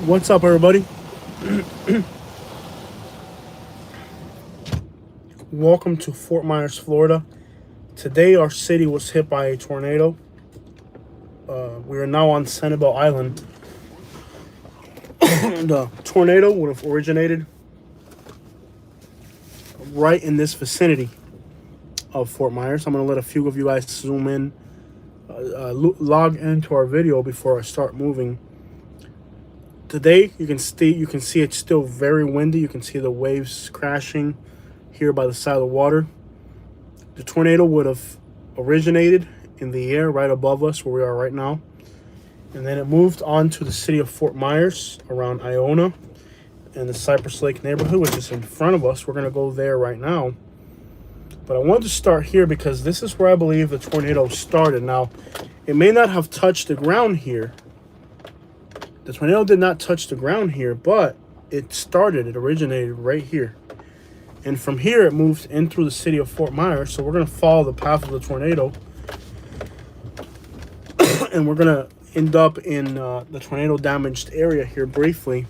What's up, everybody? Welcome to Fort Myers, Florida. Today, our city was hit by a tornado. We are now on Sanibel Island. The tornado would have originated right in this vicinity of Fort Myers. I'm going to let a few of you guys zoom in, log into our video before I start moving. Today, you can see it's still very windy. You can see the waves crashing here by the side of the water. The tornado would have originated in the air right above us where we are right now. And then it moved on to the city of Fort Myers around Iona and the Cypress Lake neighborhood, which is in front of us. We're going to go there right now. But I wanted to start here because this is where I believe the tornado started. Now, it may not have touched the ground here. The tornado did not touch the ground here, but it originated right here. And from here, it moved in through the city of Fort Myers. So we're going to follow the path of the tornado. And we're going to end up in the tornado-damaged area here briefly.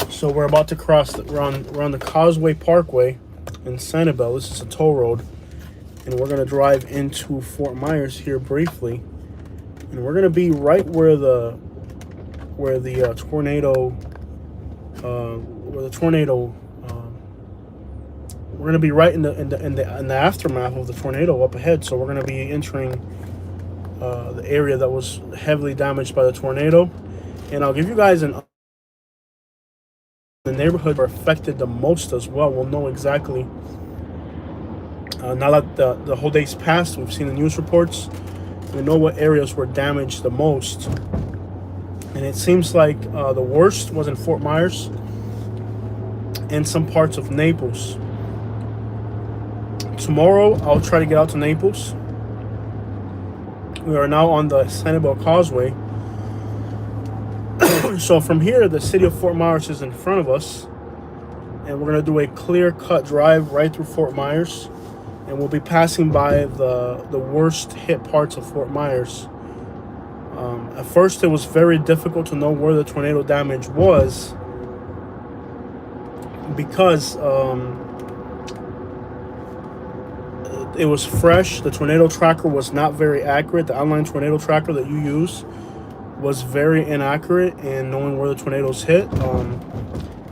So we're about to cross, we're on the Causeway Parkway in Sanibel. This is a toll road. And we're going to drive into Fort Myers here briefly. And we're going to be right where the tornado we're going to be right in the aftermath of the tornado up ahead. So we're going to be entering the area that was heavily damaged by the tornado, and I'll give you guys the neighborhood were affected the most as well. We'll know exactly now that the whole day's passed. We've seen the news reports. We know what areas were damaged the most, and it seems like the worst was in Fort Myers and some parts of Naples. Tomorrow, I'll try to get out to Naples. We are now on the Sanibel Causeway. So from here, the city of Fort Myers is in front of us. And we're going to do a clear-cut drive right through Fort Myers. And we'll be passing by the worst hit parts of Fort Myers. At first, it was very difficult to know where the tornado damage was, because it was fresh. The tornado tracker was not very accurate. The online tornado tracker that you use was very inaccurate in knowing where the tornadoes hit.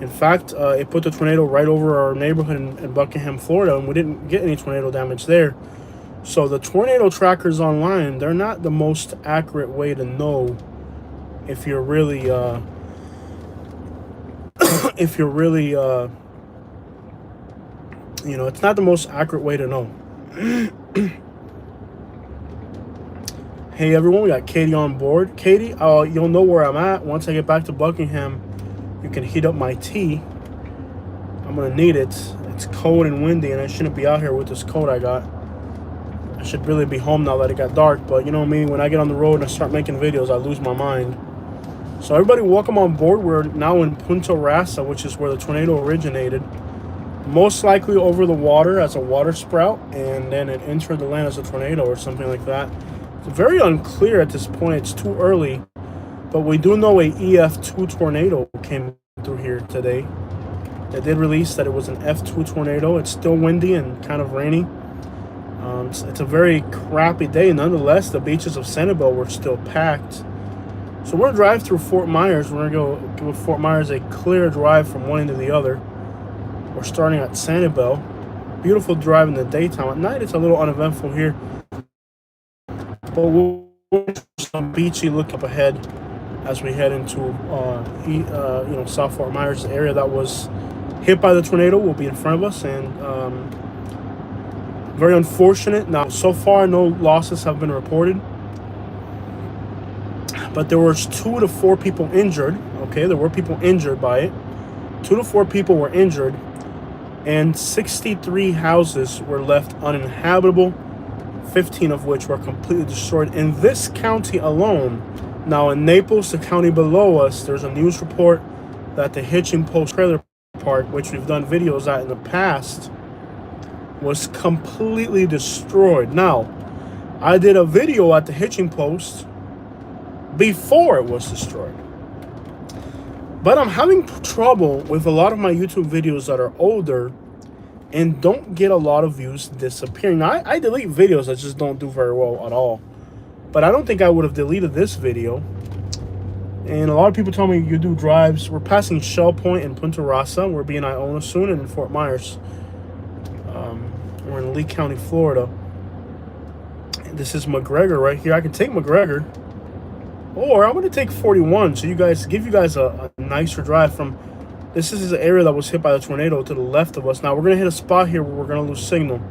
In fact, it put the tornado right over our neighborhood in Buckingham, Florida, and we didn't get any tornado damage there. So the tornado trackers online, they're not the most accurate way to know if you're really it's not the most accurate way to know. Hey everyone, we got Katie on board. Katie, you'll know where I'm at once I get back to Buckingham. You can heat up my tea. I'm gonna need it. It's cold and windy, and I shouldn't be out here with this coat I got. I should really be home now that it got dark, but you know me, when I get on the road and I start making videos, I lose my mind. So everybody, welcome on board. We're now in Punta Rasa, which is where the tornado originated. Most likely over the water as a water sprout, and then it entered the land as a tornado or something like that. It's very unclear at this point. It's too early, but we do know a EF2 tornado came through here today. They did release that it was an F2 tornado. It's still windy and kind of rainy. It's a very crappy day. Nonetheless, the beaches of Sanibel were still packed. So we're going to drive through Fort Myers. We're going to go give Fort Myers a clear drive from one end to the other. We're starting at Sanibel. Beautiful drive in the daytime. At night, it's a little uneventful here. But we'll some beachy look up ahead as we head into South Fort Myers. The area that was hit by the tornado will be in front of us, and very unfortunate. Now, so far, no losses have been reported, but there was 2 to 4 people injured. Okay, there were people injured by it. 2 to 4 people were injured, and 63 houses were left uninhabitable, 15 of which were completely destroyed in this county alone. Now, in Naples, the county below us, there's a news report that the Hitching Post trailer park, which we've done videos at in the past, was completely destroyed. Now, I did a video at the Hitching Post before it was destroyed. But I'm having trouble with a lot of my YouTube videos that are older and don't get a lot of views disappearing. Now, I delete videos that just don't do very well at all. But I don't think I would have deleted this video. And a lot of people tell me you do drives. We're passing Shell Point in Punta Rasa. We're being Iona soon, and in Fort Myers. We're in Lee County, Florida. And this is McGregor right here. I can take McGregor. Or I'm going to take 41, so give you guys a nicer drive from... This is the area that was hit by the tornado to the left of us. Now, we're going to hit a spot here where we're going to lose signal.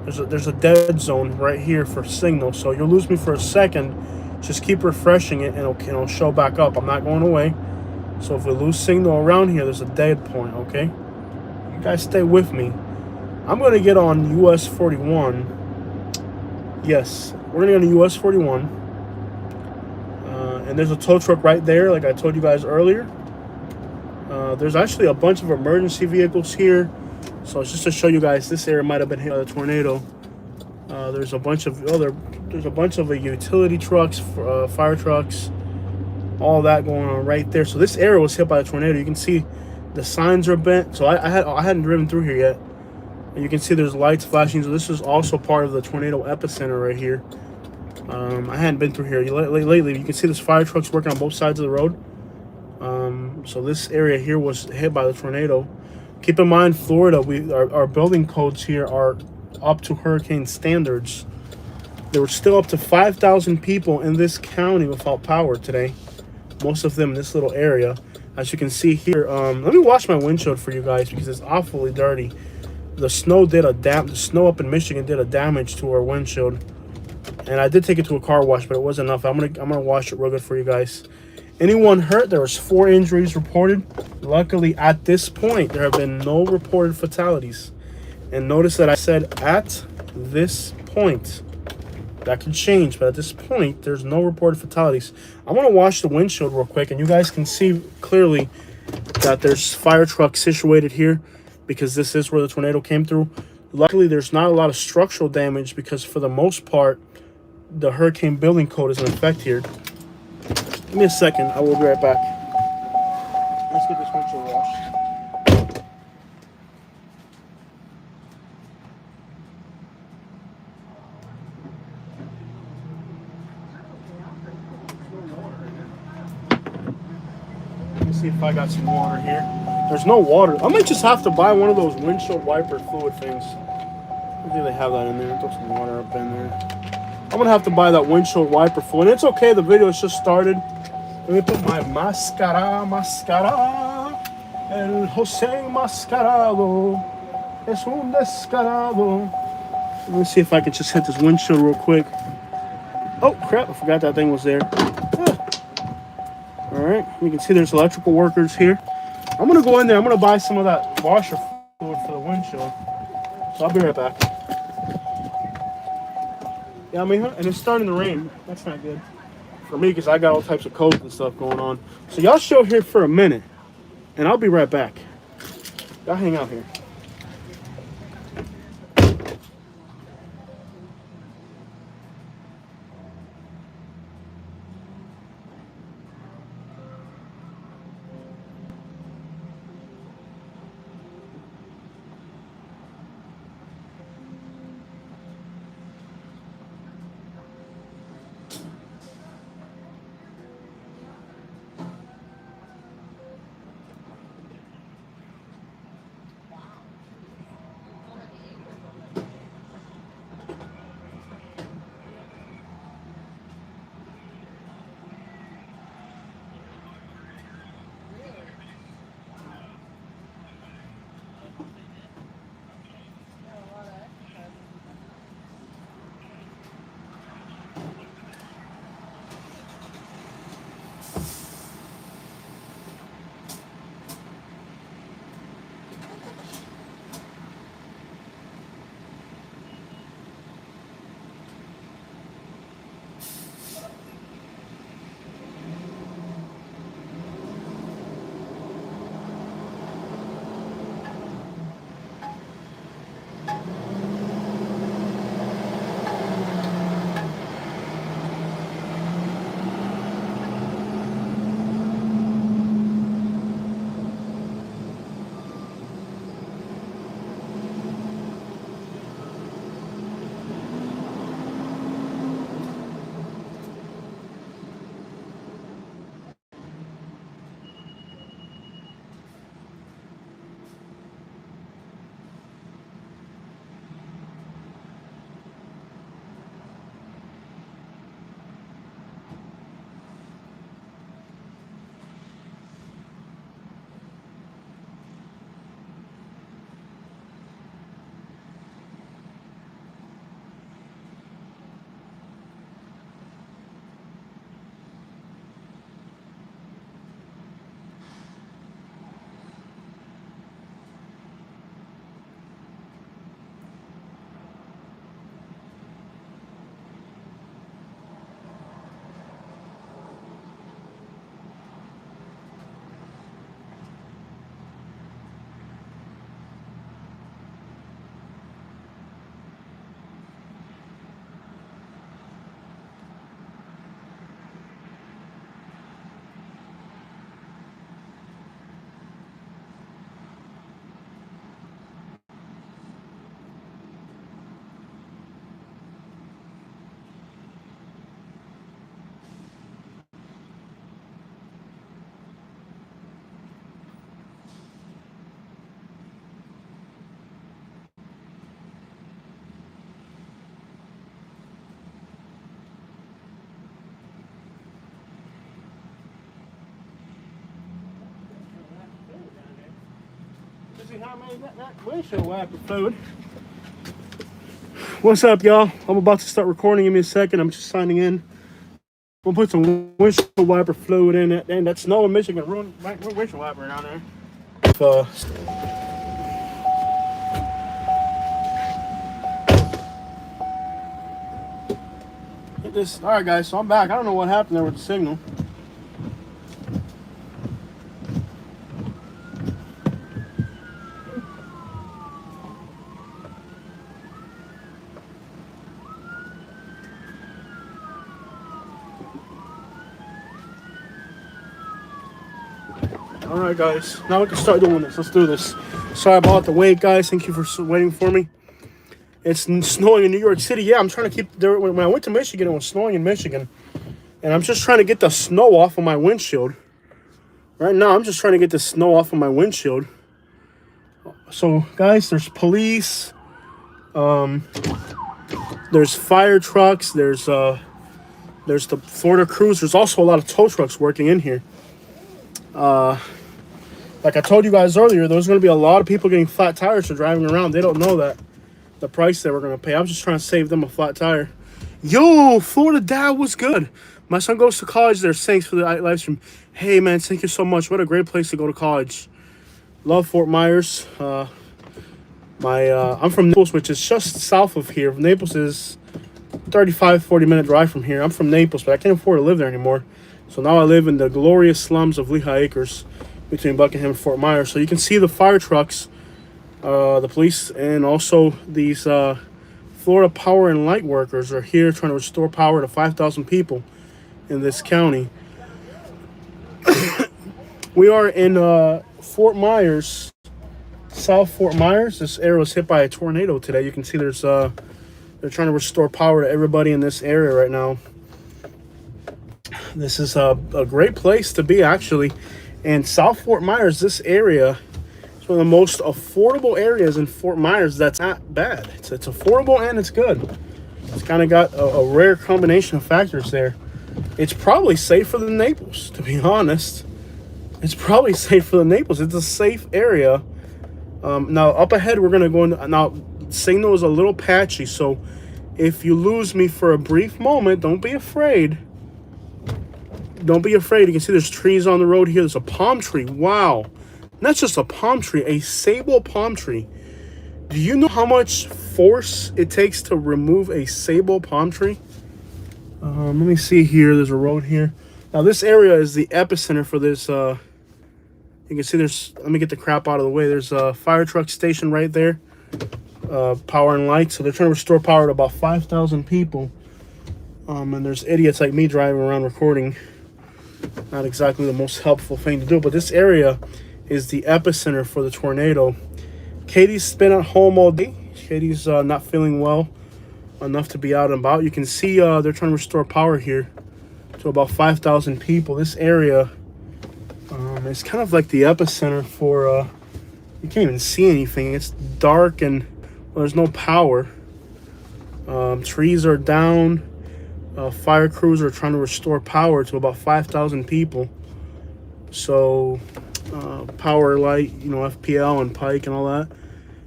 There's a dead zone right here for signal, so you'll lose me for a second. Just keep refreshing it, and it'll show back up. I'm not going away. So if we lose signal around here, there's a dead point, okay? You guys stay with me. I'm going to get on US 41. Yes, we're going to get on US 41. And there's a tow truck right there, like I told you guys earlier. There's actually a bunch of emergency vehicles here. So it's just to show you guys, this area might have been hit by the tornado. There's a bunch of utility trucks, fire trucks, all that going on right there. So this area was hit by a tornado. You can see the signs are bent. So I hadn't driven through here yet, and you can see there's lights flashing. So this is also part of the tornado epicenter right here. I hadn't been through here lately. You can see there's fire trucks working on both sides of the road. So this area here was hit by the tornado. Keep in mind, Florida, our building codes here are up to hurricane standards. There were still up to 5,000 people in this county without power today. Most of them in this little area. As you can see here, let me wash my windshield for you guys because it's awfully dirty. The snow up in Michigan did a damage to our windshield. And I did take it to a car wash, but it wasn't enough. I'm gonna wash it real good for you guys. Anyone hurt? There was 4 injuries reported. Luckily, at this point, there have been no reported fatalities. And notice that I said at this point. That could change, but at this point, there's no reported fatalities. I'm gonna wash the windshield real quick, and you guys can see clearly that there's fire trucks situated here because this is where the tornado came through. Luckily, there's not a lot of structural damage because for the most part, the hurricane building code is in effect here. Give me a second. I will be right back. Let's get this windshield washed. Let me see if I got some water here. There's no water. I might just have to buy one of those windshield wiper fluid things. I think they have that in there. Throw some water up in there. I'm gonna have to buy that windshield wiper fluid. It's okay, the video has just started. Let me put my mascara. El Jose Mascarado es un descarado. Let me see if I can just hit this windshield real quick. Oh crap, I forgot that thing was there. Alright, you can see there's electrical workers here. I'm gonna go in there, I'm gonna buy some of that washer fluid for the windshield. So I'll be right back. Yeah, I mean, and it's starting to rain. That's not good for me because I got all types of coats and stuff going on. So y'all chill here for a minute, and I'll be right back. Y'all hang out here. see how I made that windshield wiper fluid. What's up, y'all? I'm about to start recording. Give me a second. I'm just signing in. We'll put some windshield wiper fluid in it. And that snow in Michigan ruined my windshield wiper down there. Get this. All right, guys. So I'm back. I don't know what happened there with the signal. All right, guys. Now we can start doing this. Let's do this. Sorry about the wait, guys. Thank you for waiting for me. It's snowing in New York City. Yeah, I'm trying to keep there. When I went to Michigan, it was snowing in Michigan. And I'm just trying to get the snow off of my windshield. Right now, I'm just trying to get the snow off of my windshield. So, guys, there's police. There's fire trucks. There's the Florida crews. There's also a lot of tow trucks working in here. Like I told you guys earlier, there's going to be a lot of people getting flat tires for driving around. They don't know that. The price that we're going to pay. I'm just trying to save them a flat tire. Yo, Florida Dad, what's good? My son goes to college there. Thanks for the live stream. Hey, man, thank you so much. What a great place to go to college. Love Fort Myers. I'm from Naples, which is just south of here. Naples is 35-40-minute drive from here. I'm from Naples, but I can't afford to live there anymore. So now I live in the glorious slums of Lehigh Acres between Buckingham and Fort Myers. So you can see the fire trucks, the police, and also these Florida Power and Light workers are here trying to restore power to 5,000 people in this county. We are in Fort Myers, South Fort Myers. This area was hit by a tornado today. You can see there's they're trying to restore power to everybody in this area right now. This is a great place to be, actually. And South Fort Myers, this area is one of the most affordable areas in Fort Myers. That's not bad. It's affordable and it's good. It's kind of got a rare combination of factors there. It's probably safer than Naples, to be honest. It's probably safer than Naples. It's a safe area. Now, up ahead, we're going to go in. Now, signal is a little patchy, so if you lose me for a brief moment, don't be afraid. Don't be afraid. You can see there's trees on the road here. There's a palm tree. Wow. Not just a palm tree, a sable palm tree. Do you know how much force it takes to remove a sable palm tree? Let me see here. There's a road here. Now, this area is the epicenter for this. You can see there's, let me get the crap out of the way. There's a fire truck station right there. Power and light. So they're trying to restore power to about 5,000 people. And there's idiots like me driving around recording. Not exactly the most helpful thing to do, but this area is the epicenter for the tornado. Katie's been at home all day. Katie's not feeling well enough to be out and about. You can see they're trying to restore power here to about 5,000 people. This area is kind of like the epicenter for, you can't even see anything. It's dark and well, there's no power. Trees are down. Fire crews are trying to restore power to about 5,000 people. So, power, light, you know, FPL and Pike and all that.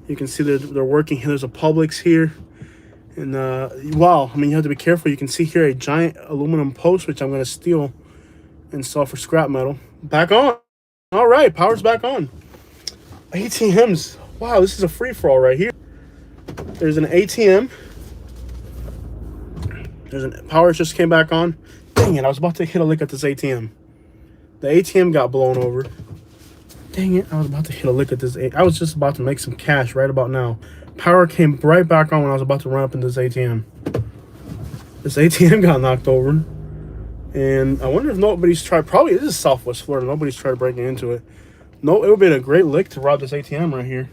You can see they're working here. There's a Publix here. And, wow, I mean, you have to be careful. You can see here a giant aluminum post, which I'm going to steal and sell for scrap metal. Back on. All right, power's back on. ATMs. Wow, this is a free-for-all right here. There's an ATM. Power just came back on. Dang it, I was about to hit a lick at this ATM. The ATM got blown over. Dang it, I was about to hit a lick at this. I was just about to make some cash right about now. Power came right back on when I was about to run up in this ATM. This ATM got knocked over. And I wonder if nobody's tried, probably this is Southwest Florida. Nobody's tried breaking into it. No, it would have been a great lick to rob this ATM right here.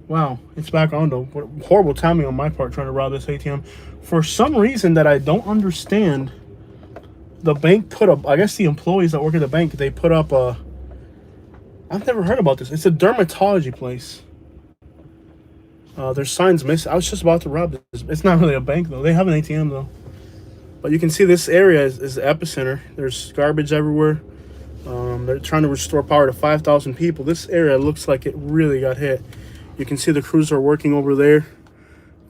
Wow, it's back on though. What horrible timing on my part trying to rob this ATM. For some reason that I don't understand, the bank put up, I guess the employees that work at the bank, they put up a, I've never heard about this. It's a dermatology place. There's signs missing. I was just about to rob this. It's not really a bank though. They have an ATM though. But you can see this area is the epicenter. There's garbage everywhere. They're trying to restore power to 5,000 people. This area looks like it really got hit. You can see the crews are working over there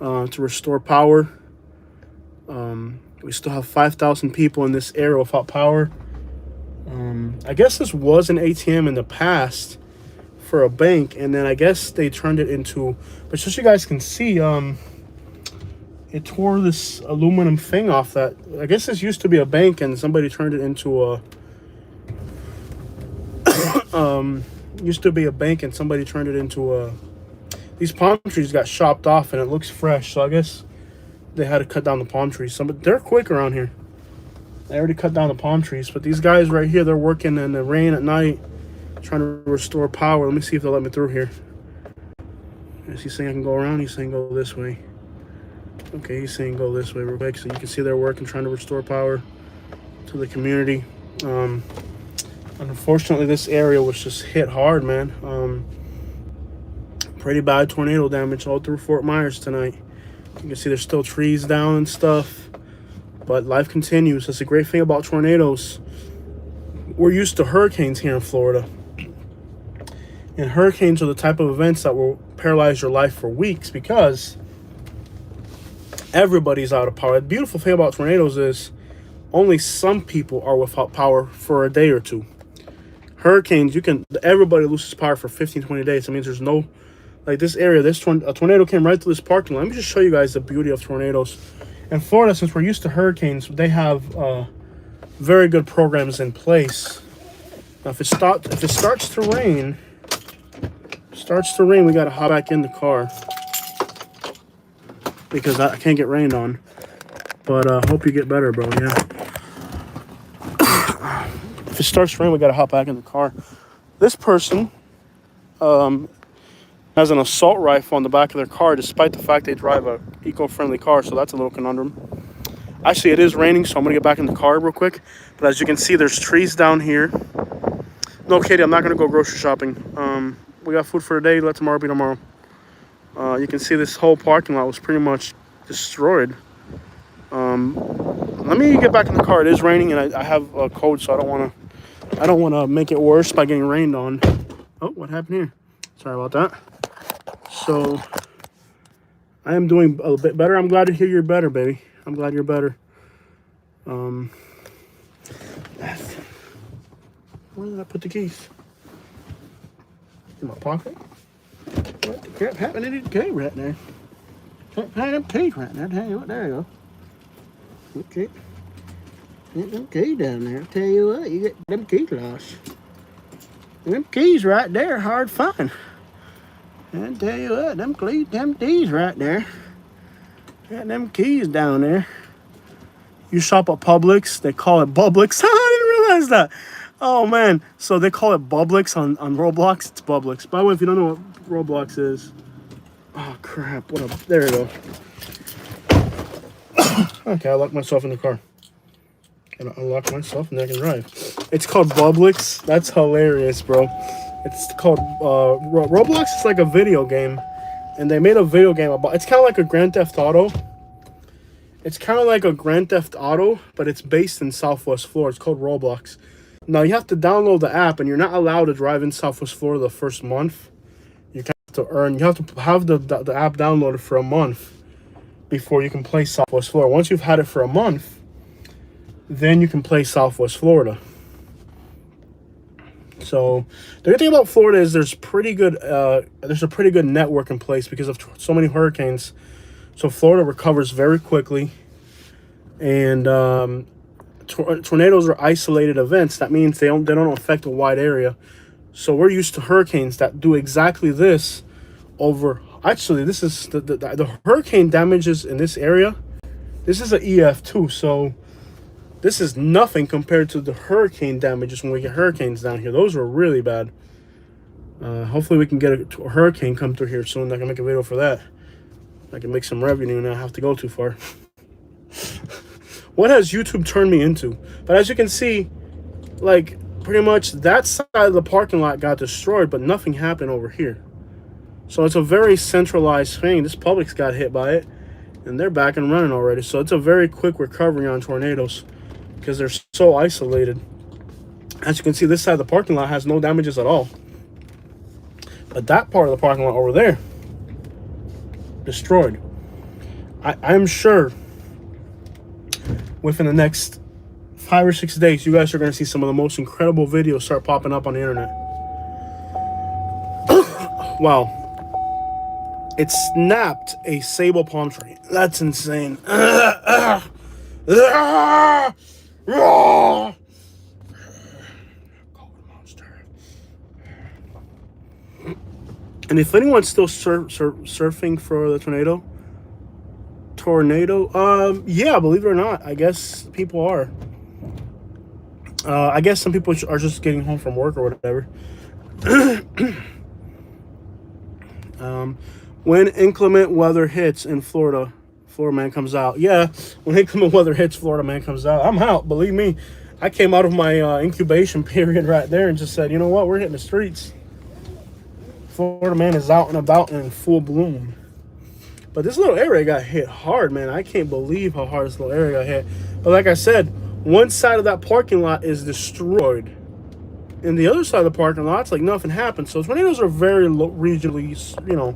to restore power. We still have 5,000 people in this area without power. I guess this was an ATM in the past for a bank, and then I guess they turned it into, but just so you guys can see, it tore this aluminum thing off that, I guess this used to be a bank and somebody turned it into a, used to be a bank and somebody turned it into a, these palm trees got chopped off and it looks fresh, so I guess they had to cut down the palm trees. They're quick around here. They already cut down the palm trees, but these guys right here, they're working in the rain at night, trying to restore power. Let me see if they'll let me through here. Is he saying I can go around? He's saying go this way. Okay, he's saying go this way real quick. So you can see they're working, trying to restore power to the community. Unfortunately, this area was just hit hard, man. Pretty bad tornado damage all through Fort Myers tonight. You can see there's still trees down and stuff, but life continues. That's the great thing about tornadoes. We're used to hurricanes here in Florida, and hurricanes are the type of events that will paralyze your life for weeks because everybody's out of power. The beautiful thing about tornadoes is only some people are without power for a day or two. Hurricanes, everybody loses power for 15, 20 days. That means there's no, like this area, a tornado came right through this parking lot. Let me just show you guys the beauty of tornadoes. In Florida, since we're used to hurricanes, they have very good programs in place. Now, if it starts to rain, we gotta hop back in the car because I can't get rained on. But hope you get better, bro. Yeah. If it starts to rain, we gotta hop back in the car. This person has an assault rifle on the back of their car, despite the fact they drive a eco-friendly car. So that's a little conundrum. Actually, it is raining, so I'm gonna get back in the car real quick. But as you can see, there's trees down here. No, Katie, I'm not gonna go grocery shopping. We got food for today. Let tomorrow be tomorrow. You can see this whole parking lot was pretty much destroyed. Let me get back in the car. It is raining, and I have a cold, so I don't wanna make it worse by getting rained on. Oh, what happened here? Sorry about that. So I am doing a bit better. I'm glad to hear you're better, baby. I'm glad you're better. Where did I put the keys? In my pocket? What the crap happened to the key right there? Can't find them keys right there. Tell you what, there you go. Okay. Get them keys down there. I'll tell you what, you get them keys lost. Them keys right there, hard to find. I tell you what, them keys right there. Got them keys down there. You shop at Publix, they call it Publix. I didn't realize that. Oh man, so they call it Publix on Roblox. It's Publix. By the way, if you don't know what Roblox is, oh crap! What a there you go. Okay, I locked myself in the car. Can I unlock myself and I can drive? It's called Publix. That's hilarious, bro. It's called Roblox. Is like a video game, and they made a video game about. It's kind of like a Grand Theft Auto. It's kind of like a Grand Theft Auto, but it's based in Southwest Florida. It's called Roblox. Now, you have to download the app, and you're not allowed to drive in Southwest Florida the first month. You have to have the app downloaded for a month before you can play Southwest Florida. Once you've had it for a month, then you can play Southwest Florida. So, the good thing about Florida is there's a pretty good network in place because of so many hurricanes. So, Florida recovers very quickly, and tornadoes are isolated events. That means they don't affect a wide area. So we're used to hurricanes that do exactly this over. Actually, this is the hurricane damages in this area. This is an EF2, so this is nothing compared to the hurricane damages when we get hurricanes down here. Those are really bad. Hopefully we can get a hurricane come through here soon. I can make a video for that. I can make some revenue and not have to go too far. What has YouTube turned me into? But as you can see, like, pretty much that side of the parking lot got destroyed, but nothing happened over here. So it's a very centralized thing. This Publix got hit by it, and they're back and running already. So it's a very quick recovery on tornadoes because they're so isolated. As you can see, this side of the parking lot has no damages at all. But that part of the parking lot over there, destroyed. I'm sure within the next 5 or 6 days, you guys are going to see some of the most incredible videos start popping up on the internet. Wow. It snapped a sable palm tree. That's insane. And if anyone's still surfing for the tornado, yeah, believe it or not, I guess people are. I guess some people are just getting home from work or whatever. When inclement weather hits in Florida, Florida man comes out. Yeah, when inclement weather hits, Florida man comes out. I'm out, believe me. I came out of my incubation period right there and just said, you know what, we're hitting the streets. Florida man is out and about and in full bloom. But this little area got hit hard, man. I can't believe how hard this little area got hit. But like I said, one side of that parking lot is destroyed. And the other side of the parking lot, it's like nothing happened. So tornadoes are very regionally, you know,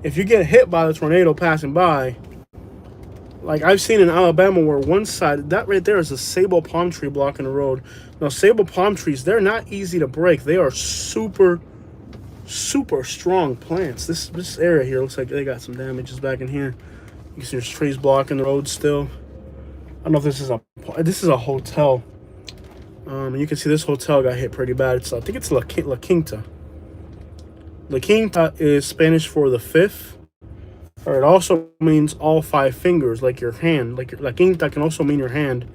if you get hit by the tornado passing by, like I've seen in Alabama where one side, that right there is a sable palm tree blocking the road. Now, sable palm trees, they're not easy to break. They are super strong plants. This area here looks like they got some damages back in here. You can see there's trees blocking the road still. I don't know if this is a hotel. And you can see this hotel got hit pretty bad. I think it's La Quinta. La Quinta is Spanish for the fifth, or it also means all 5 fingers, like your hand. Like La Quinta can also mean your hand.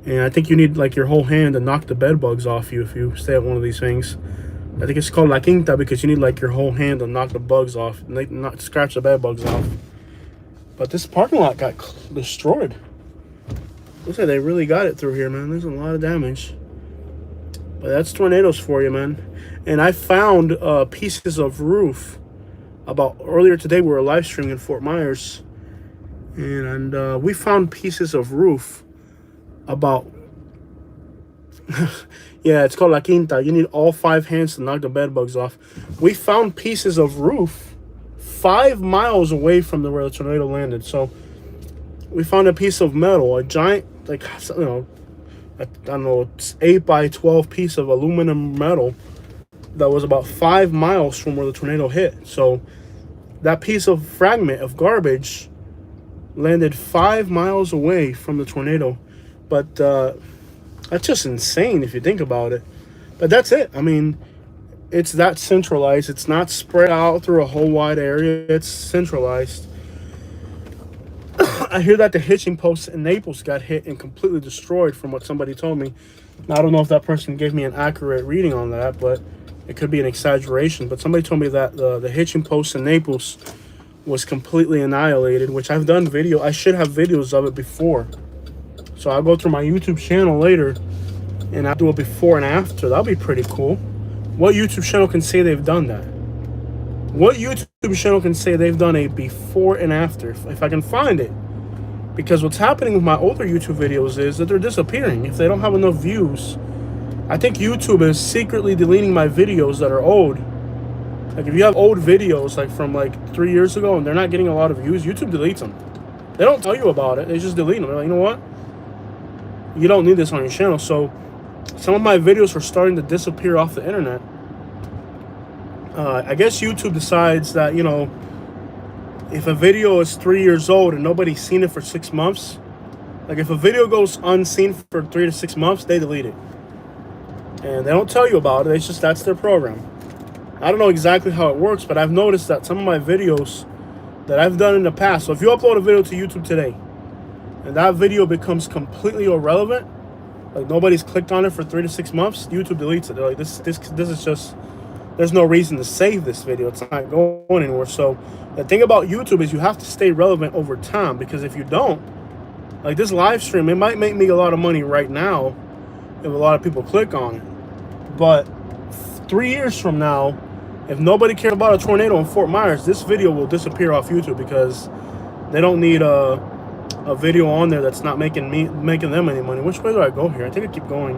And I think you need like your whole hand to knock the bed bugs off you if you stay at one of these things. I think it's called La Quinta because you need like your whole hand to knock the bugs off, and not scratch the bed bugs off. But this parking lot got destroyed. Looks like they really got it through here, man. There's a lot of damage. But that's tornadoes for you, man. And I found pieces of roof. About earlier today, we were live streaming in Fort Myers, and we found pieces of roof about. Yeah, it's called La Quinta. You need all 5 hands to knock the bed bugs off. We found pieces of roof 5 miles away from where the tornado landed. So we found a piece of metal, a giant, like, you know, I don't know, 8 by 12 piece of aluminum metal that was about 5 miles from where the tornado hit. So that piece of fragment of garbage landed 5 miles away from the tornado. But that's just insane if you think about it. But that's it. I mean, it's that centralized. It's not spread out through a whole wide area. It's centralized. I hear that the hitching post in Naples got hit and completely destroyed from what somebody told me. Now, I don't know if that person gave me an accurate reading on that, but it could be an exaggeration. But somebody told me that the hitching post in Naples was completely annihilated, which I've done video. I should have videos of it before. So I'll go through my YouTube channel later and I'll do a before and after. That'll be pretty cool. What YouTube channel can say they've done that? What YouTube channel can say they've done a before and after? If I can find it. Because what's happening with my older YouTube videos is that they're disappearing. If they don't have enough views, I think YouTube is secretly deleting my videos that are old. Like if you have old videos like from like 3 years ago and they're not getting a lot of views, YouTube deletes them. They don't tell you about it. They just delete them. They're like, you know what? You don't need this on your channel. So some of my videos are starting to disappear off the internet. I guess YouTube decides that, you know, if a video is 3 years old and nobody's seen it for 6 months, like if a video goes unseen for 3 to 6 months, they delete it. And they don't tell you about it. It's just, that's their program. I don't know exactly how it works, but I've noticed that some of my videos that I've done in the past, so if you upload a video to YouTube today and that video becomes completely irrelevant, like nobody's clicked on it for 3 to 6 months, YouTube deletes it. They're like, this is just, there's no reason to save this video. It's not going anywhere. So the thing about YouTube is you have to stay relevant over time, because if you don't, like this live stream, it might make me a lot of money right now if a lot of people click on it. But 3 years from now, if nobody cares about a tornado in Fort Myers, this video will disappear off YouTube, because they don't need a video on there that's not making them any money. Which way do I go here? I think I keep going.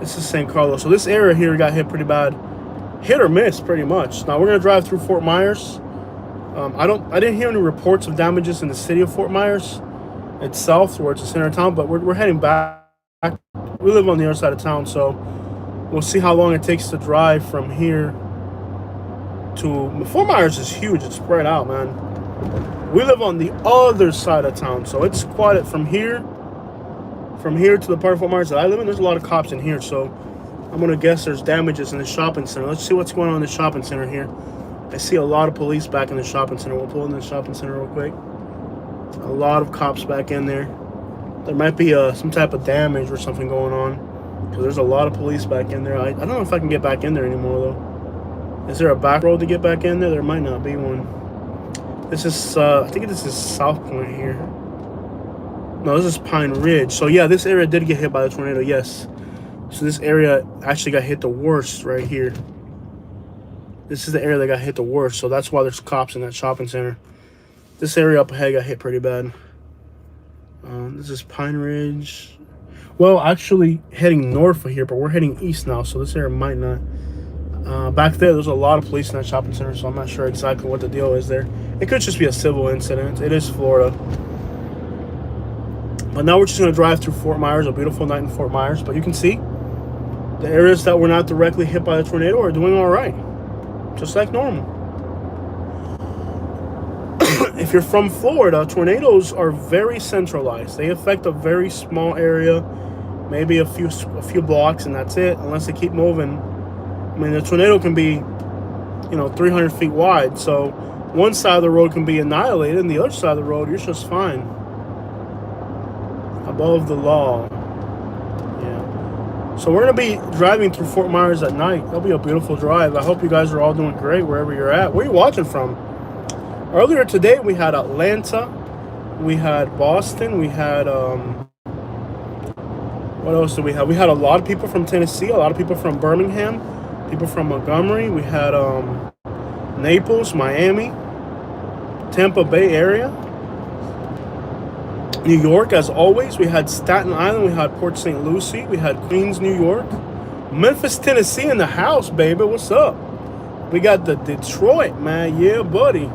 This is St. Carlos. So this area here got hit pretty bad. Hit or miss, pretty much. Now we're gonna drive through Fort Myers. I didn't hear any reports of damages in the city of Fort Myers itself, where it's the center of town. But we're heading back. We live on the other side of town, so we'll see how long it takes to drive from here to Fort Myers. Is huge. It's spread out, man. We live on the other side of town, so it's quite from here to the part of Fort Myers that I live in. There's a lot of cops in here, so I'm gonna guess there's damages in the shopping center. Let's see what's going on in the shopping center here. I see a lot of police back in the shopping center. We'll pull in the shopping center real quick. A lot of cops back in there. There might be some type of damage or something going on, because there's a lot of police back in there. I don't know if I can get back in there anymore though. Is there a back road to get back in there? There might not be one. This is I think this is South Point here. No, this is Pine Ridge. So yeah, this area did get hit by the tornado, yes. So this area actually got hit the worst right here. This is the area that got hit the worst, so that's why there's cops in that shopping center. This area up ahead got hit pretty bad. This is Pine Ridge. Well, actually heading north of here, but we're heading east now, so this area might not. Back there's a lot of police in that shopping center, so I'm not sure exactly what the deal is there. It could just be a civil incident. It is Florida. But now we're just going to drive through Fort Myers, a beautiful night in Fort Myers. But you can see the areas that were not directly hit by the tornado are doing all right, just like normal. If you're from Florida, tornadoes are very centralized. They affect a very small area, maybe a few blocks, and that's it, unless they keep moving. I mean, the tornado can be, 300 feet wide. So one side of the road can be annihilated, and the other side of the road, you're just fine. Above the law. Yeah. So we're going to be driving through Fort Myers at night. That'll be a beautiful drive. I hope you guys are all doing great wherever you're at. Where are you watching from? Earlier today, we had Atlanta. We had Boston. We had, what else did we have? We had a lot of people from Tennessee, a lot of people from Birmingham, people from Montgomery. We had Naples, Miami, Tampa Bay area. New York, as always. We had Staten Island. We had Port St. Lucie. We had Queens, New York. Memphis, Tennessee in the house, baby. What's up? We got the Detroit, man. Yeah, buddy.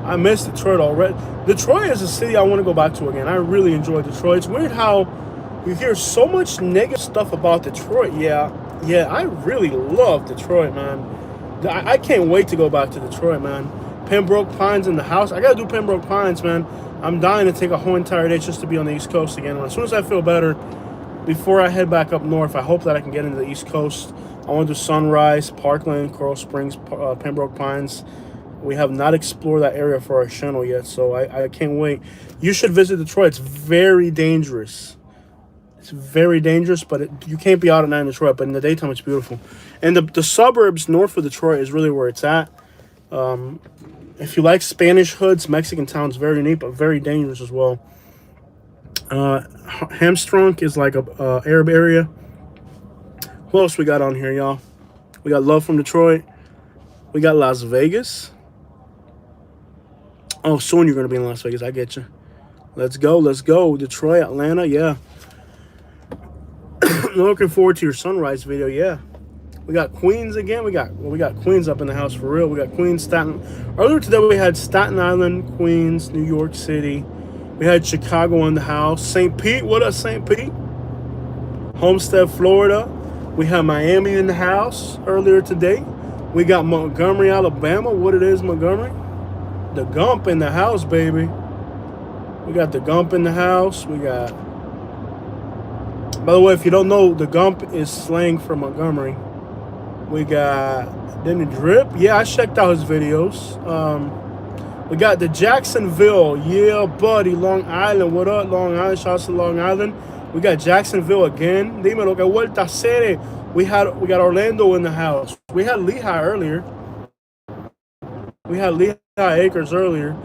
I miss Detroit already. Detroit is a city I want to go back to again. I really enjoy Detroit. It's weird how you hear so much negative stuff about Detroit. Yeah, I really love Detroit, man. I can't wait to go back to Detroit, man. Pembroke Pines in the house. I got to do Pembroke Pines, man. I'm dying to take a whole entire day just to be on the East Coast again. As soon as I feel better, before I head back up north, I hope that I can get into the East Coast. I want to do Sunrise, Parkland, Coral Springs, Pembroke Pines. We have not explored that area for our channel yet, so I can't wait. You should visit Detroit. It's very dangerous. It's very dangerous, but you can't be out at night in Detroit, but in the daytime, it's beautiful. And the suburbs north of Detroit is really where it's at. If you like Spanish hoods, Mexican towns, very neat, but very dangerous as well. Hamstrunk is like a Arab area. What else we got on here, y'all? We got Love from Detroit. We got Las Vegas. Oh, soon you're going to be in Las Vegas. I get you. Let's go. Detroit, Atlanta, yeah. Looking forward to your sunrise video, yeah. We got Queens again. We got Queens up in the house for real. We got Queens, Staten. Earlier today we had Staten Island, Queens, New York City. We had Chicago in the house. St. Pete, what up, St. Pete? Homestead, Florida. We had Miami in the house earlier today. We got Montgomery, Alabama. What it is, Montgomery? The Gump in the house, baby. We got the Gump in the house. We got. By the way, if you don't know, the Gump is slang for Montgomery. We got Denny Drip. Yeah, I checked out his videos. We got the Jacksonville. Yeah, buddy. Long Island. What up, Long Island? Shout out to Long Island. We got Jacksonville again. Dímelo que vuelta a hacer. We got Orlando in the house. We had Lehigh earlier. We had Lehigh Acres earlier.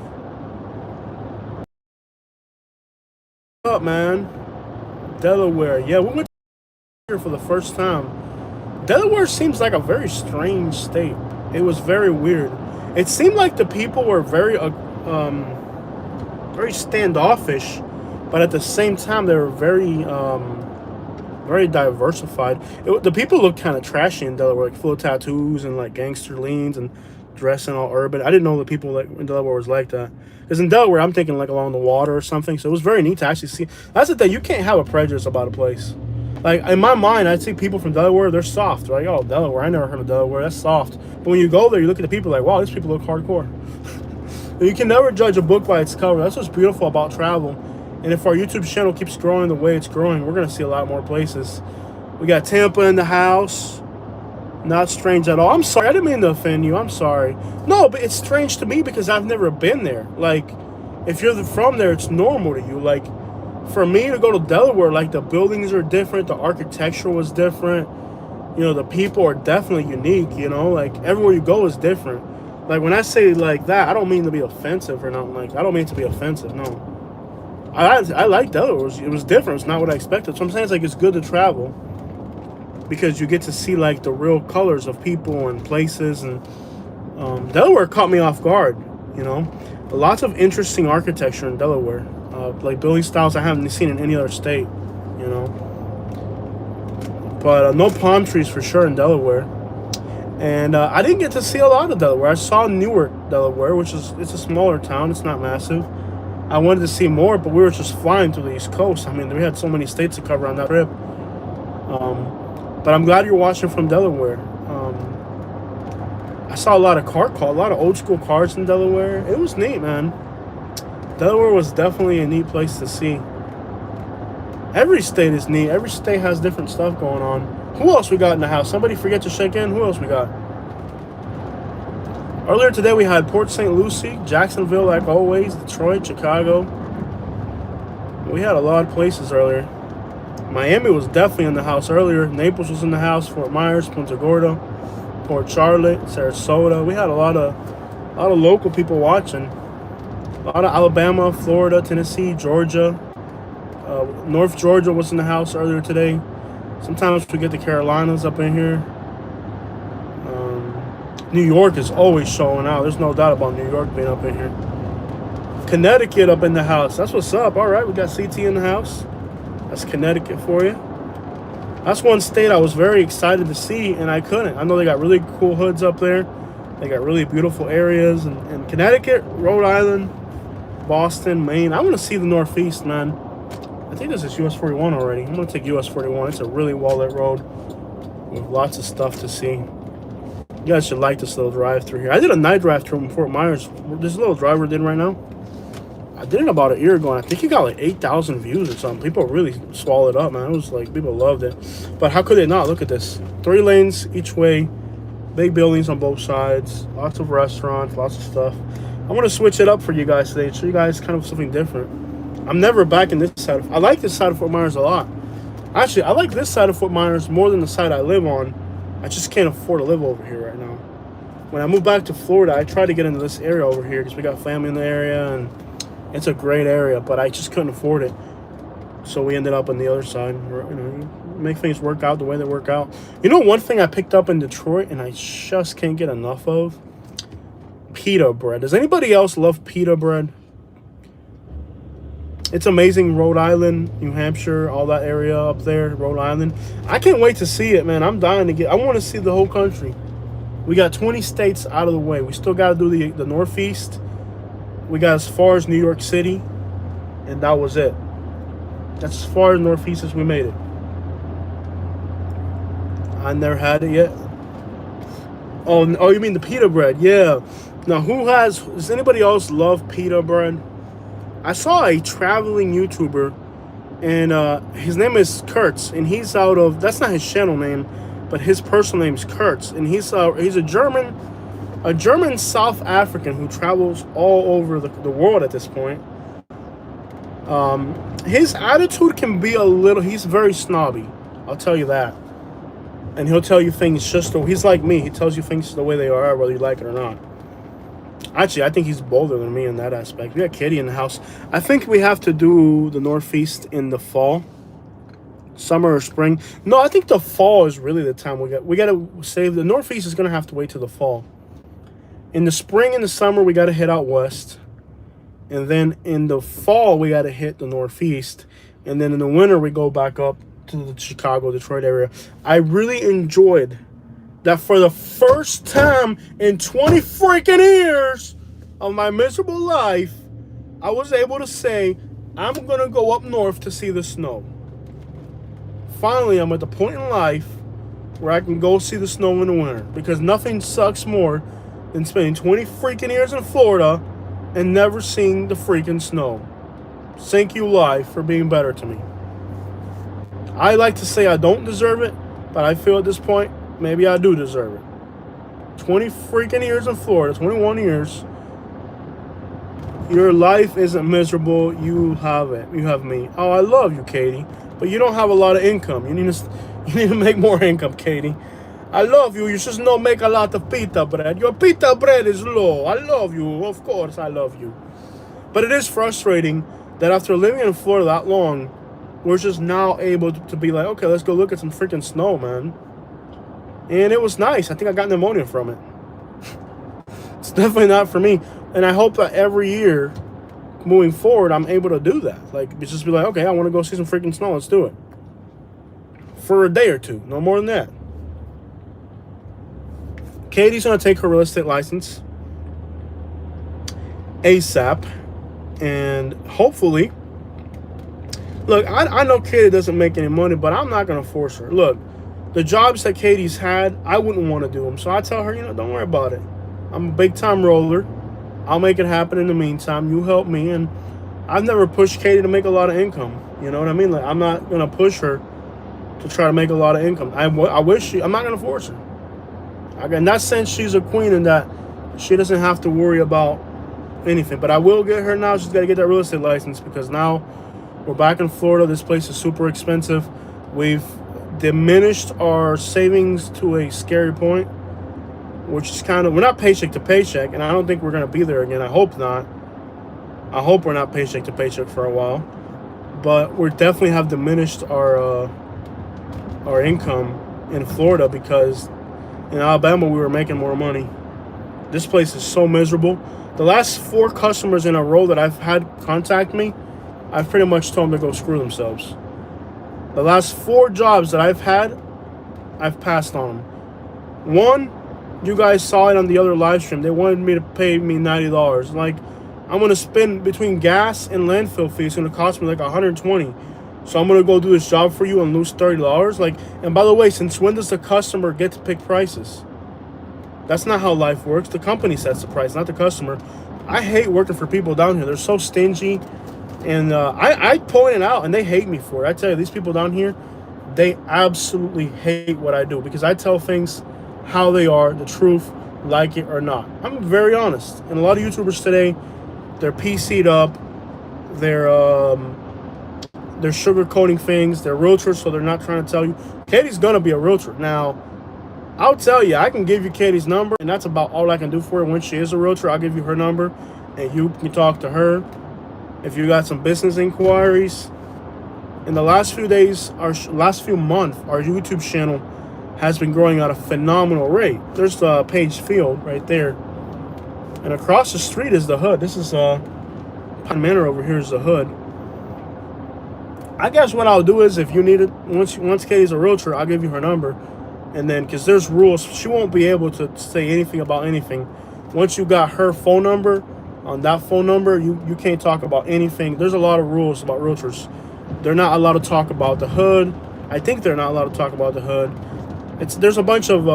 What up, man? Delaware. Yeah, we went here for the first time. Delaware seems like a very strange state. It was very weird. It seemed like the people were very standoffish, but at the same time they were very very diversified. The people look kind of trashy in Delaware, like full of tattoos and like gangster leans and dressing all urban. I didn't know the people like in Delaware was like that. Because in Delaware, I'm thinking like along the water or something. So it was very neat to actually see. That's the thing. You can't have a prejudice about a place. Like in my mind, I see people from Delaware. They're soft, right? Oh, Delaware. I never heard of Delaware. That's soft. But when you go there, you look at the people like, wow, these people look hardcore. You can never judge a book by its cover. That's what's beautiful about travel. And if our YouTube channel keeps growing the way it's growing, we're going to see a lot more places. We got Tampa in the house. Not strange at all. I'm sorry. I didn't mean to offend you. I'm sorry. No, but it's strange to me because I've never been there. Like, if you're from there, it's normal to you. Like, for me to go to Delaware, like, the buildings are different. The architecture was different. You know, the people are definitely unique, you know. Like, everywhere you go is different. Like, when I say like that, I don't mean to be offensive or nothing like that. I don't mean to be offensive, no. I like Delaware. It was different. It's not what I expected. So I'm saying it's like it's good to travel because you get to see like the real colors of people and places. And Delaware caught me off guard, you know. Lots of interesting architecture in Delaware. Like building styles I haven't seen in any other state, you know. But no palm trees for sure in Delaware. And I didn't get to see a lot of Delaware. I saw Newark, Delaware, it's a smaller town. It's not massive. I wanted to see more, but we were just flying through the East Coast. I mean, we had so many states to cover on that trip. But I'm glad you're watching from Delaware. I saw a lot of a lot of old school cars in Delaware. It was neat, man. Delaware was definitely a neat place to see. Every state is neat. Every state has different stuff going on. Who else we got in the house? Somebody forget to check in? Who else we got? Earlier today we had Port St. Lucie, Jacksonville like always, Detroit, Chicago. We had a lot of places earlier. Miami was definitely in the house earlier. Naples was in the house. Fort Myers, Punta Gorda, Port Charlotte, Sarasota. We had a lot of local people watching. A lot of Alabama, Florida, Tennessee, Georgia. North Georgia was in the house earlier today. Sometimes we get the Carolinas up in here. New York is always showing out. There's no doubt about New York being up in here. Connecticut up in the house. That's what's up. All right, we got CT in the house. That's Connecticut for you. That's one state I was very excited to see, and I couldn't. I know they got really cool hoods up there. They got really beautiful areas. And Connecticut, Rhode Island, Boston, Maine. I want to see the Northeast, man. I think this is US 41 already. I'm going to take US 41. It's a really well-lit road with lots of stuff to see. You guys should like this little drive through here. I did a night drive through in Fort Myers. This little driver did right now. I did it about a year ago, and I think he got like 8,000 views or something. People really swallowed it up, man. It was like, people loved it. But how could they not? Look at this. 3 lanes each way. Big buildings on both sides. Lots of restaurants, lots of stuff. I want to switch it up for you guys today. Show you guys kind of something different. I'm never back in this side. I like this side of Fort Myers a lot. Actually, I like this side of Fort Myers more than the side I live on. I just can't afford to live over here right now. When I moved back to Florida, I tried to get into this area over here because we got family in the area, and it's a great area, but I just couldn't afford it. So we ended up on the other side. You know, make things work out the way they work out. You know, one thing I picked up in Detroit, and I just can't get enough of? Pita bread. Does anybody else love pita bread? It's amazing. Rhode Island, New Hampshire, all that area up there, Rhode Island. I can't wait to see it, man. I'm dying to get. I want to see the whole country. We got 20 states out of the way. We still got to do the Northeast. We got as far as New York City, and that was it. That's as far as Northeast as we made it. I never had it yet. Oh, you mean the pita bread? Yeah. Now, does anybody else love pita bread? I saw a traveling YouTuber, and his name is Kurtz, and he's out of, that's not his channel name, but his personal name is Kurtz, and he's a German South African who travels all over the world at this point. His attitude can be he's very snobby, I'll tell you that. And he'll tell you things he's like me, he tells you things the way they are, whether you like it or not. Actually, I think he's bolder than me in that aspect. We got Kitty in the house. I think we have to do the Northeast in the fall. Summer or spring. No, I think the fall is really the time we got to save. The Northeast is going to have to wait till the fall. In the spring and the summer, we got to hit out west. And then in the fall, we got to hit the Northeast. And then in the winter, we go back up to the Chicago, Detroit area. I really enjoyed that for the first time in 20 freaking years of my miserable life, I was able to say, I'm going to go up north to see the snow. Finally, I'm at the point in life where I can go see the snow in the winter. Because nothing sucks more than spending 20 freaking years in Florida and never seeing the freaking snow. Thank you, life, for being better to me. I like to say I don't deserve it, but I feel at this point, maybe I do deserve it. 20 freaking years in Florida, 21 years. Your life isn't miserable. You have it. You have me. Oh, I love you, Katie. But you don't have a lot of income. You need to make more income, Katie. I love you. You just don't make a lot of pita bread. Your pita bread is low. I love you. Of course, I love you. But it is frustrating that after living in Florida that long, we're just now able to be like, okay, let's go look at some freaking snow, man. And it was nice. I think I got pneumonia from it. It's definitely not for me. And I hope that every year, moving forward, I'm able to do that. Like, just be like, okay, I want to go see some freaking snow. Let's do it. For a day or two. No more than that. Katie's going to take her real estate license ASAP. And hopefully, look, I know Katie doesn't make any money, but I'm not going to force her. Look, the jobs that Katie's had, I wouldn't want to do them. So I tell her, don't worry about it. I'm a big-time roller. I'll make it happen in the meantime. You help me. And I've never pushed Katie to make a lot of income. You know what I mean? Like, I'm not going to push her to try to make a lot of income. I wish I'm not going to force her. In that sense, she's a queen in that she doesn't have to worry about anything. But I will get her now. She's got to get that real estate license because now we're back in Florida. This place is super expensive. We've diminished our savings to a scary point, which is kind of, we're not paycheck to paycheck, and I don't think we're going to be there again. I hope not. I hope we're not paycheck to paycheck for a while. But we definitely have diminished our income in Florida because in Alabama we were making more money. This place is so miserable. The last 4 customers in a row that I've had contact me, I've pretty much told them to go screw themselves. The last 4 jobs that I've had, I've passed on them. One, you guys saw it on the other live stream. They wanted me to pay me $90. Like, I'm going to spend between gas and landfill fees. It's going to cost me like $120. So I'm going to go do this job for you and lose $30. Like, and by the way, since when does the customer get to pick prices? That's not how life works. The company sets the price, not the customer. I hate working for people down here. They're so stingy. And I point it out, and they hate me for it. I tell you, these people down here, they absolutely hate what I do because I tell things how they are, the truth, like it or not. I'm very honest. And a lot of YouTubers today, they're PC'd up. They're sugarcoating things. They're realtors, so they're not trying to tell you. Katie's going to be a realtor. Now, I'll tell you, I can give you Katie's number, and that's about all I can do for her. When she is a realtor, I'll give you her number, and you can talk to her. If you got some business inquiries. In the last few days, last few months, our YouTube channel has been growing at a phenomenal rate. There's the Page Field right there. And across the street is the hood. This is Pine Manor over here is the hood. I guess what I'll do is if you need it, once Katie's a realtor, I'll give you her number. And then, because there's rules, she won't be able to say anything about anything. Once you got her phone number, on that phone number, you can't talk about anything. There's a lot of rules about realtors. They're not allowed to talk about the hood. I think they're not allowed to talk about the hood. There's a bunch of,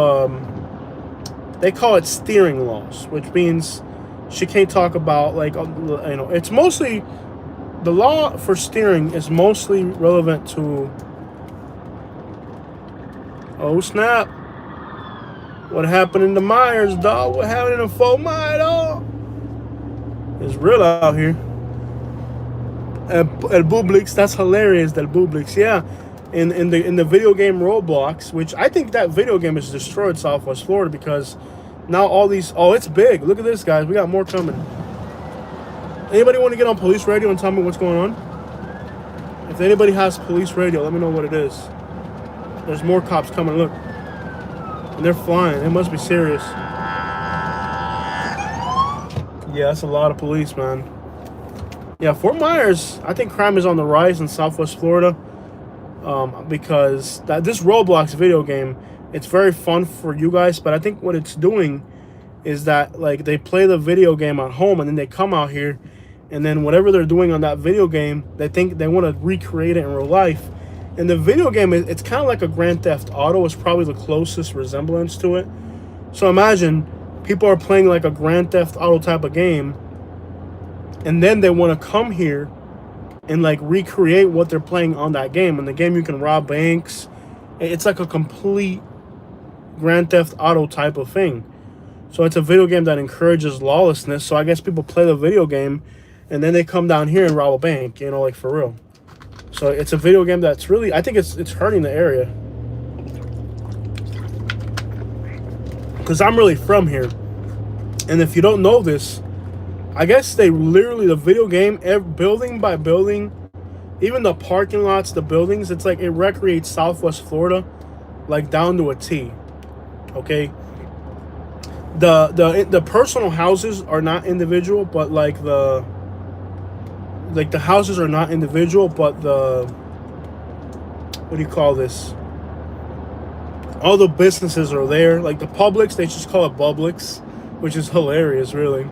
they call it steering laws, which means she can't talk about, like, it's mostly, the law for steering is mostly relevant to, oh snap, what happened in the Myers, dog? What happened in the Fort Myers, dog? It's real out here. El Bublix, that's hilarious. El Bublix, yeah. In the video game Roblox, which I think that video game has destroyed Southwest Florida because now all these, oh, it's big. Look at this, guys. We got more coming. Anybody want to get on police radio and tell me what's going on? If anybody has police radio, let me know what it is. There's more cops coming. Look, and they're flying. It must be serious. Yeah, that's a lot of police, man. Yeah, Fort Myers, I think crime is on the rise in Southwest Florida. because this Roblox video game, it's very fun for you guys, but I think what it's doing is that like they play the video game at home and then they come out here, and then whatever they're doing on that video game, they think they want to recreate it in real life. And the video game, it's kind of like a Grand Theft Auto. It's probably the closest resemblance to it. So imagine people are playing like a Grand Theft Auto type of game, and then they want to come here and like recreate what they're playing on that game. In the game, you can rob banks. It's like a complete Grand Theft Auto type of thing. So it's a video game that encourages lawlessness. So I guess people play the video game, and then they come down here and rob a bank, you know, like for real. So it's a video game that's really, I think it's hurting the area. Because I'm really from here. And if you don't know this, I guess they literally, the video game, building by building, even the parking lots, the buildings, it's like it recreates Southwest Florida, like down to a T. Okay? The personal houses are not individual, but like the houses are not individual, but the, what do you call this? All the businesses are there. Like the Publix, they just call it Publix, which is hilarious, really.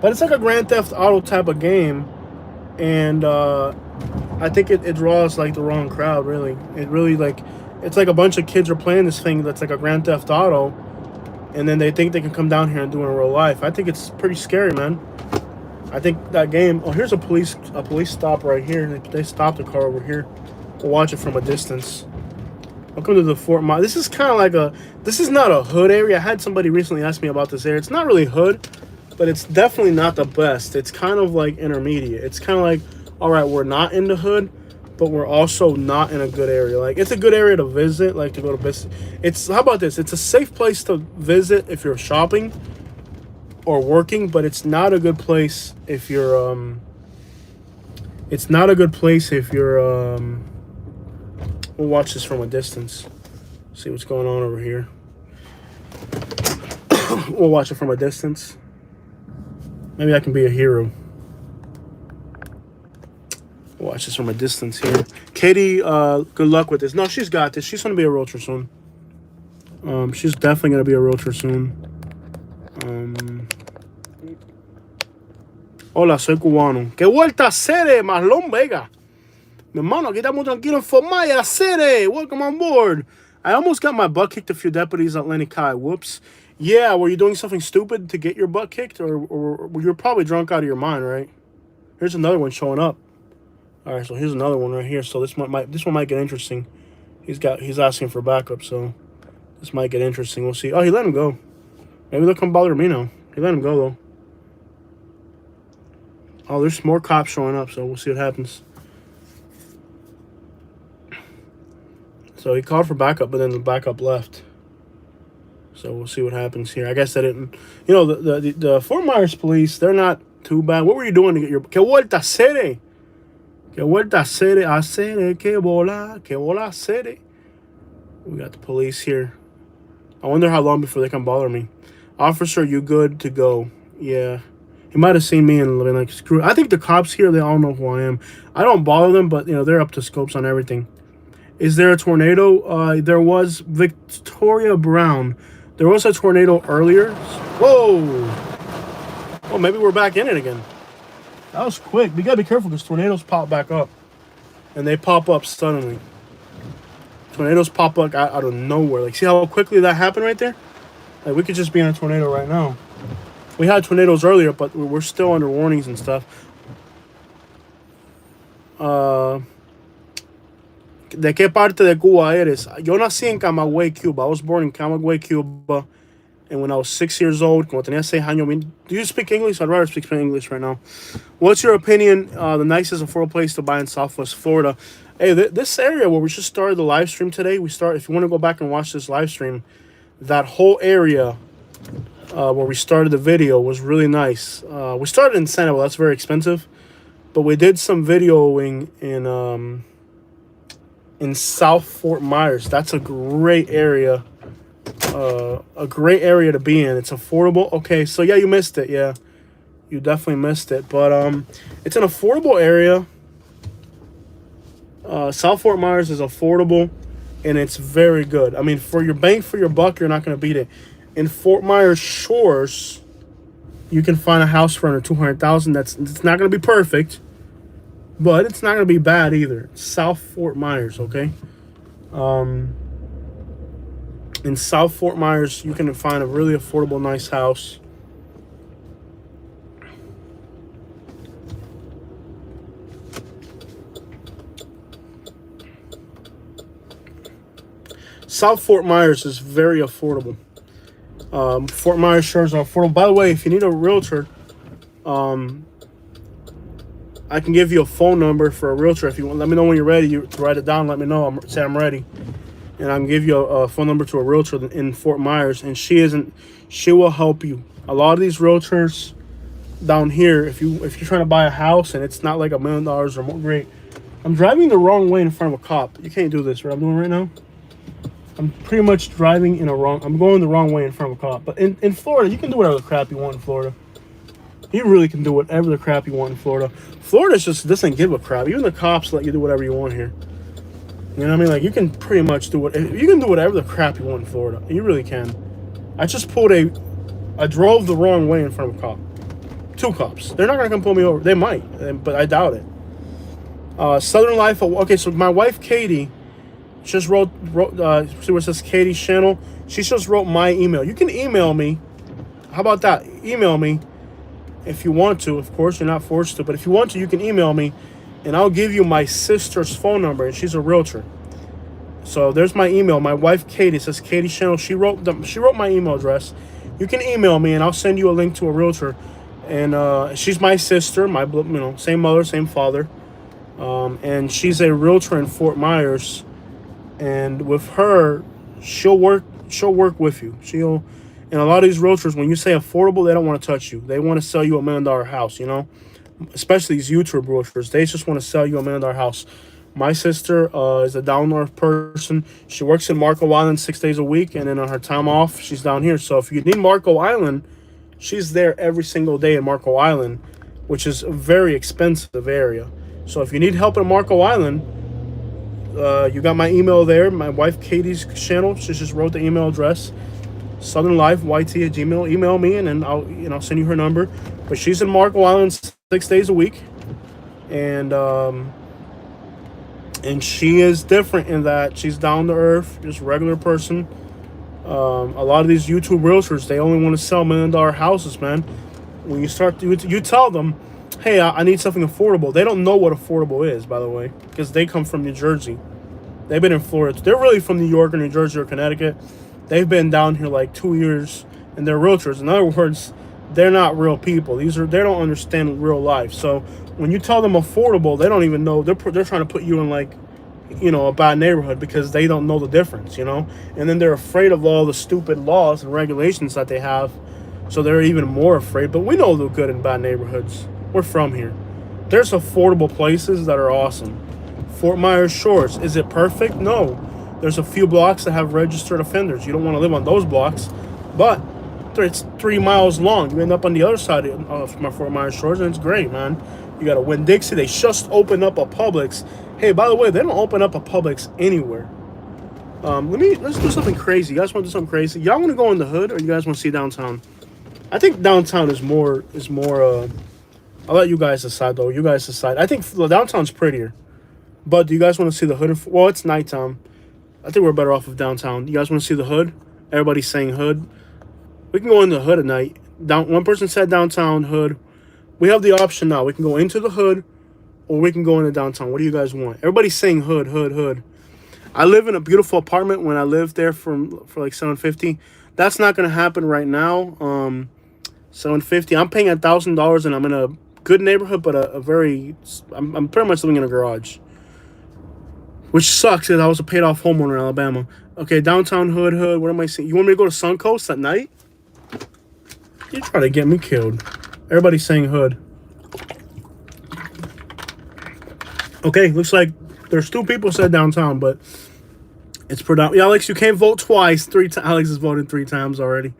But it's like a Grand Theft Auto type of game, and I think it draws like the wrong crowd, really. It really, like, it's like a bunch of kids are playing this thing that's like a Grand Theft Auto, and then they think they can come down here and do it in real life. I think it's pretty scary, man. I think that game... Oh, here's a police stop right here. They stopped the car over here. We'll watch it from a distance. Welcome to the Fort Myers. This is kind of like a... This is not a hood area. I had somebody recently ask me about this area. It's not really hood, but it's definitely not the best. It's kind of like intermediate. It's kind of like, all right, we're not in the hood, but we're also not in a good area. Like, it's a good area to visit, like to go to business. It's... How about this? It's a safe place to visit if you're shopping or working, but it's not a good place if you're it's not a good place if you're we'll watch this from a distance, see what's going on over here. We'll watch it from a distance. Maybe I can be a hero. Watch this from a distance here. Katie, good luck with this. No, she's got this. She's gonna be a realtor soon. She's definitely gonna be a realtor soon. Hola, soy cubano. ¿Qué vuelta, Cere? Marlon Vega. Mi hermano, aquí estamos tranquilos en Fort Myers. Cere, welcome on board. I almost got my butt kicked a few deputies at Lenny Kai. Whoops. Yeah, were you doing something stupid to get your butt kicked? Or you're probably drunk out of your mind, right? Here's another one showing up. All right, so here's another one right here. So this one might get interesting. He's asking for backup, so this might get interesting. We'll see. Oh, he let him go. Maybe they'll come bother me now. He let him go, though. Oh, there's more cops showing up, so we'll see what happens. So he called for backup, but then the backup left. So we'll see what happens here. I guess they didn't... You know, the Fort Myers police, they're not too bad. What were you doing to get your... Que vuelta, Cere? Que vuelta, Cere? A Cere, que bola, Cere? We got the police here. I wonder how long before they come bother me. Officer, you good to go? Yeah. He might have seen me and been like, screw it. I think the cops here, they all know who I am. I don't bother them, but, you know, they're up to scopes on everything. Is there a tornado? There was. Victoria Brown. There was a tornado earlier. Whoa. Oh, maybe we're back in it again. That was quick. We got to be careful because tornadoes pop back up. And they pop up suddenly. Tornadoes pop up out of nowhere. Like, see how quickly that happened right there? Like, we could just be in a tornado right now. We had tornadoes earlier, but we're still under warnings and stuff. ¿De qué parte de Cuba eres? Yo nací en Camagüey, Cuba. I was born in Camagüey, Cuba. And when I was 6 years old, cuando tenía 6 años, do you speak English? I'd rather speak English right now. What's your opinion? The nicest affordable place to buy in Southwest Florida. Hey, this area where we just started the live stream today, if you want to go back and watch this live stream, that whole area where we started the video was really nice. We started in Sanibel. That's very expensive. But we did some videoing in South Fort Myers. That's a great area. A great area to be in. It's affordable. Okay, so yeah, you missed it. Yeah, you definitely missed it. But it's an affordable area. South Fort Myers is affordable, and it's very good. I mean, for your bang for your buck, you're not going to beat it. In Fort Myers Shores, you can find a house for under 200,000. It's not going to be perfect, but it's not going to be bad either. South Fort Myers, okay. In South Fort Myers, you can find a really affordable, nice house. South Fort Myers is very affordable. Fort Myers Shores are affordable. By the way, if you need a realtor, I can give you a phone number for a realtor if you want. Let me know when you're ready. You write it down. Let me know. Say I'm ready, and I can give you a phone number to a realtor in Fort Myers, and she will help you. A lot of these realtors down here, if you're trying to buy a house and it's not like $1 million or more, great. I'm driving the wrong way in front of a cop. You can't do this. What I'm doing right now. I'm pretty much driving I'm going the wrong way in front of a cop. But in Florida, you can do whatever the crap you want in Florida. You really can do whatever the crap you want in Florida. Florida just doesn't give a crap. Even the cops let you do whatever you want here. You know what I mean? Like, you can pretty much do whatever the crap you want in Florida. You really can. I drove the wrong way in front of a cop. 2 cops. They're not gonna come pull me over. They might, but I doubt it. Southern Life. Okay, so my wife Katie just wrote see where it says Katie's channel. She just wrote my email. You can email me. How about that? Email me if you want to. Of course, you're not forced to, but if you want to, you can email me, and I'll give you my sister's phone number, and she's a realtor. So there's my email. My wife Katie, says Katie's channel. She wrote my email address. You can email me, and I'll send you a link to a realtor. And she's my sister, same mother, same father, and she's a realtor in Fort Myers. And with her, she'll work with you. And a lot of these realtors, when you say affordable, they don't want to touch you. They want to sell you $1 million house, especially these YouTube realtors. They just want to sell you $1 million house. My sister is a down north person. She works in Marco Island 6 days a week, and then on her time off, she's down here. So if you need Marco Island, she's there every single day in Marco Island, which is a very expensive area. So if you need help in Marco Island, you got my email there. My wife Katie's channel. She just wrote the email address, southernlifeyt@gmail. Email me, and then I'll send you her number. But she's in Marco Island 6 days a week, and she is different in that she's down to earth, just a regular person. A lot of these YouTube realtors, they only want to sell $1 million houses, man. When you tell them, hey, I need something affordable. They don't know what affordable is, by the way, because they come from New Jersey. They've been in Florida. They're really from New York or New Jersey or Connecticut. They've been down here like 2 years, and they're realtors. In other words, they're not real people. They don't understand real life. So when you tell them affordable, they don't even know. They're trying to put you in like, a bad neighborhood because they don't know the difference, And then they're afraid of all the stupid laws and regulations that they have. So they're even more afraid. But we know the good and bad neighborhoods. We're from here. There's affordable places that are awesome. Fort Myers Shores, is it perfect? No. There's a few blocks that have registered offenders. You don't want to live on those blocks, but it's 3 miles long. You end up on the other side of my Fort Myers Shores, and it's great, man. You got a Winn-Dixie. They just opened up a Publix. Hey, by the way, they don't open up a Publix anywhere. Let's do something crazy. You guys want to do something crazy? Y'all want to go in the hood, or you guys want to see downtown? I think downtown is more. I'll let you guys decide, though. You guys decide. I think the downtown's prettier. But do you guys want to see the hood? Well, it's nighttime. I think we're better off of downtown. You guys want to see the hood? Everybody's saying hood. We can go in the hood at night. One person said downtown, hood. We have the option now. We can go into the hood, or we can go into downtown. What do you guys want? Everybody's saying hood, hood, hood. I live in a beautiful apartment when I lived there for like $750. That's not going to happen right now. $750. I'm paying $1,000, and I'm in a good neighborhood, but I'm pretty much living in a garage, which sucks because I was a paid off homeowner in Alabama. Okay, downtown hood. What am I saying? You want me to go to Suncoast at night? You try to get me killed. Everybody's saying hood. Okay, looks like there's 2 people said downtown, but it's predominantly. Alex, you can't vote twice. 3 times. Alex has voted 3 times already.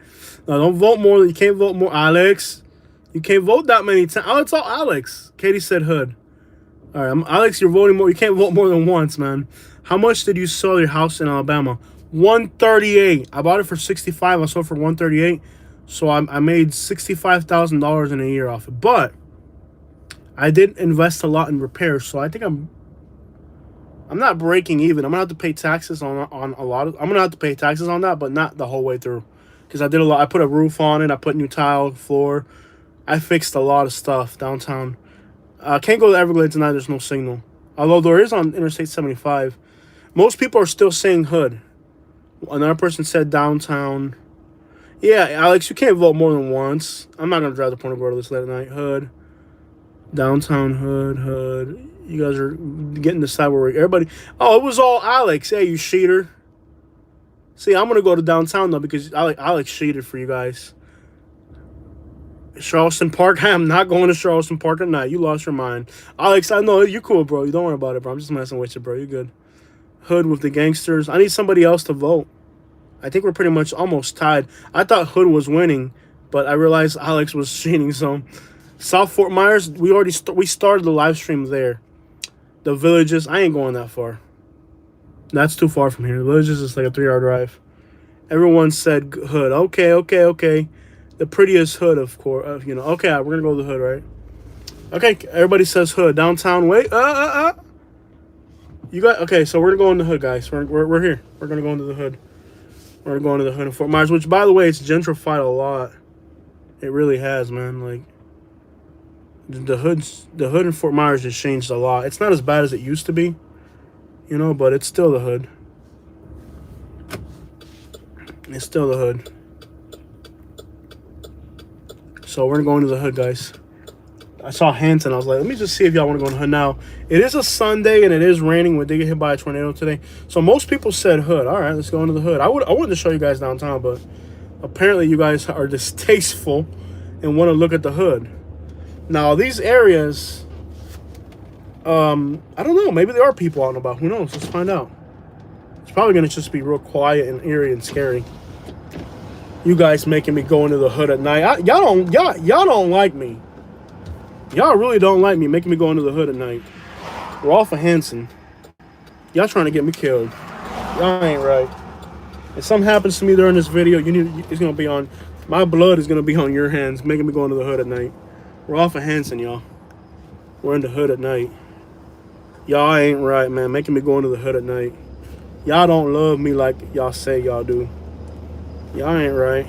No, don't vote more. You can't vote more. Alex, you can't vote that many times. Oh, it's all Alex. Katie said hood. All right, Alex, you're voting more. You can't vote more than once, man. How much did you sell your house in Alabama? 138. I bought it for 65. I sold for 138. So I made $65,000 in a year off it. But I did invest a lot in repairs, so I think I'm not breaking even. I'm gonna have to pay taxes on a lot of. I'm gonna have to pay taxes on that, but not the whole way through, because I did a lot. I put a roof on it. I put new tile floor. I fixed a lot of stuff downtown. Can't go to Everglades tonight. There's no signal. Although there is on Interstate 75. Most people are still saying Hood. Another person said downtown. Yeah, Alex, you can't vote more than once. I'm not gonna drive the Punta Gorda this late at night. Hood. Downtown Hood. You guys are getting the side where everybody. Oh, it was all Alex. Hey, you cheater. See, I'm gonna go to downtown though because Alex cheated for you guys. Charleston Park. I am not going to Charleston Park at night. You lost your mind. Alex, I know you're cool, bro. You don't worry about it, bro. I'm just messing with you, bro. You're good. Hood with the gangsters. I need somebody else to vote. I think we're pretty much almost tied. I thought Hood was winning, but I realized Alex was cheating. So, South Fort Myers, we started the live stream there. The Villages, I ain't going that far. That's too far from here. The Villages is like a 3-hour drive. Everyone said Hood. Okay. The prettiest Hood, of course. You know. Okay, we're gonna go to the Hood, right? Okay, everybody says Hood. Downtown. Wait. You got okay. So we're gonna go in the Hood, guys. We're here. We're gonna go into the Hood. We're going to the Hood in Fort Myers, which, by the way, it's gentrified a lot. It really has, man. Like the Hood in Fort Myers has changed a lot. It's not as bad as it used to be, you know, but it's still the Hood. It's still the Hood. So we're going to the Hood, guys. I saw Hampton. I was like, let me just see if y'all want to go to the Hood. Now, it is a Sunday and it is raining. We did get hit by a tornado today. So most people said Hood. All right, let's go into the Hood. I wanted to show you guys downtown, but apparently you guys are distasteful and want to look at the Hood. Now, these areas, I don't know. Maybe there are people out and about. Who knows? Let's find out. It's probably going to just be real quiet and eerie and scary. You guys making me go into the Hood at night. Y'all don't like me. Y'all really don't like me, making me go into the Hood at night. We're off of Hanson. Y'all trying to get me killed. Y'all ain't right. If something happens to me during this video, it's gonna be on. My blood is gonna be on your hands, making me go into the Hood at night. We're off of Hanson, y'all. We're in the Hood at night. Y'all ain't right, man, making me go into the Hood at night. Y'all don't love me like y'all say y'all do. Y'all ain't right.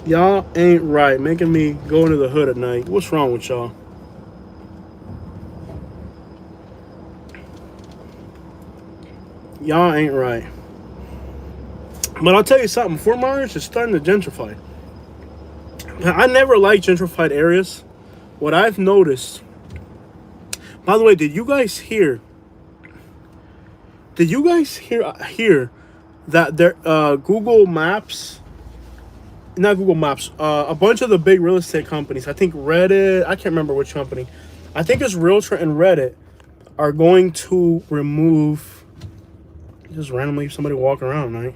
Y'all ain't right, making me go into the Hood at night. What's wrong with y'all? Y'all ain't right. But I'll tell you something. Fort Myers is starting to gentrify. I never liked gentrified areas. What I've noticed... By the way, did you guys hear... that their Google Maps, not Google Maps, a bunch of the big real estate companies, I think Reddit, I can't remember which company, I think it's Realtor and Reddit, are going to remove, just randomly somebody walking around, right,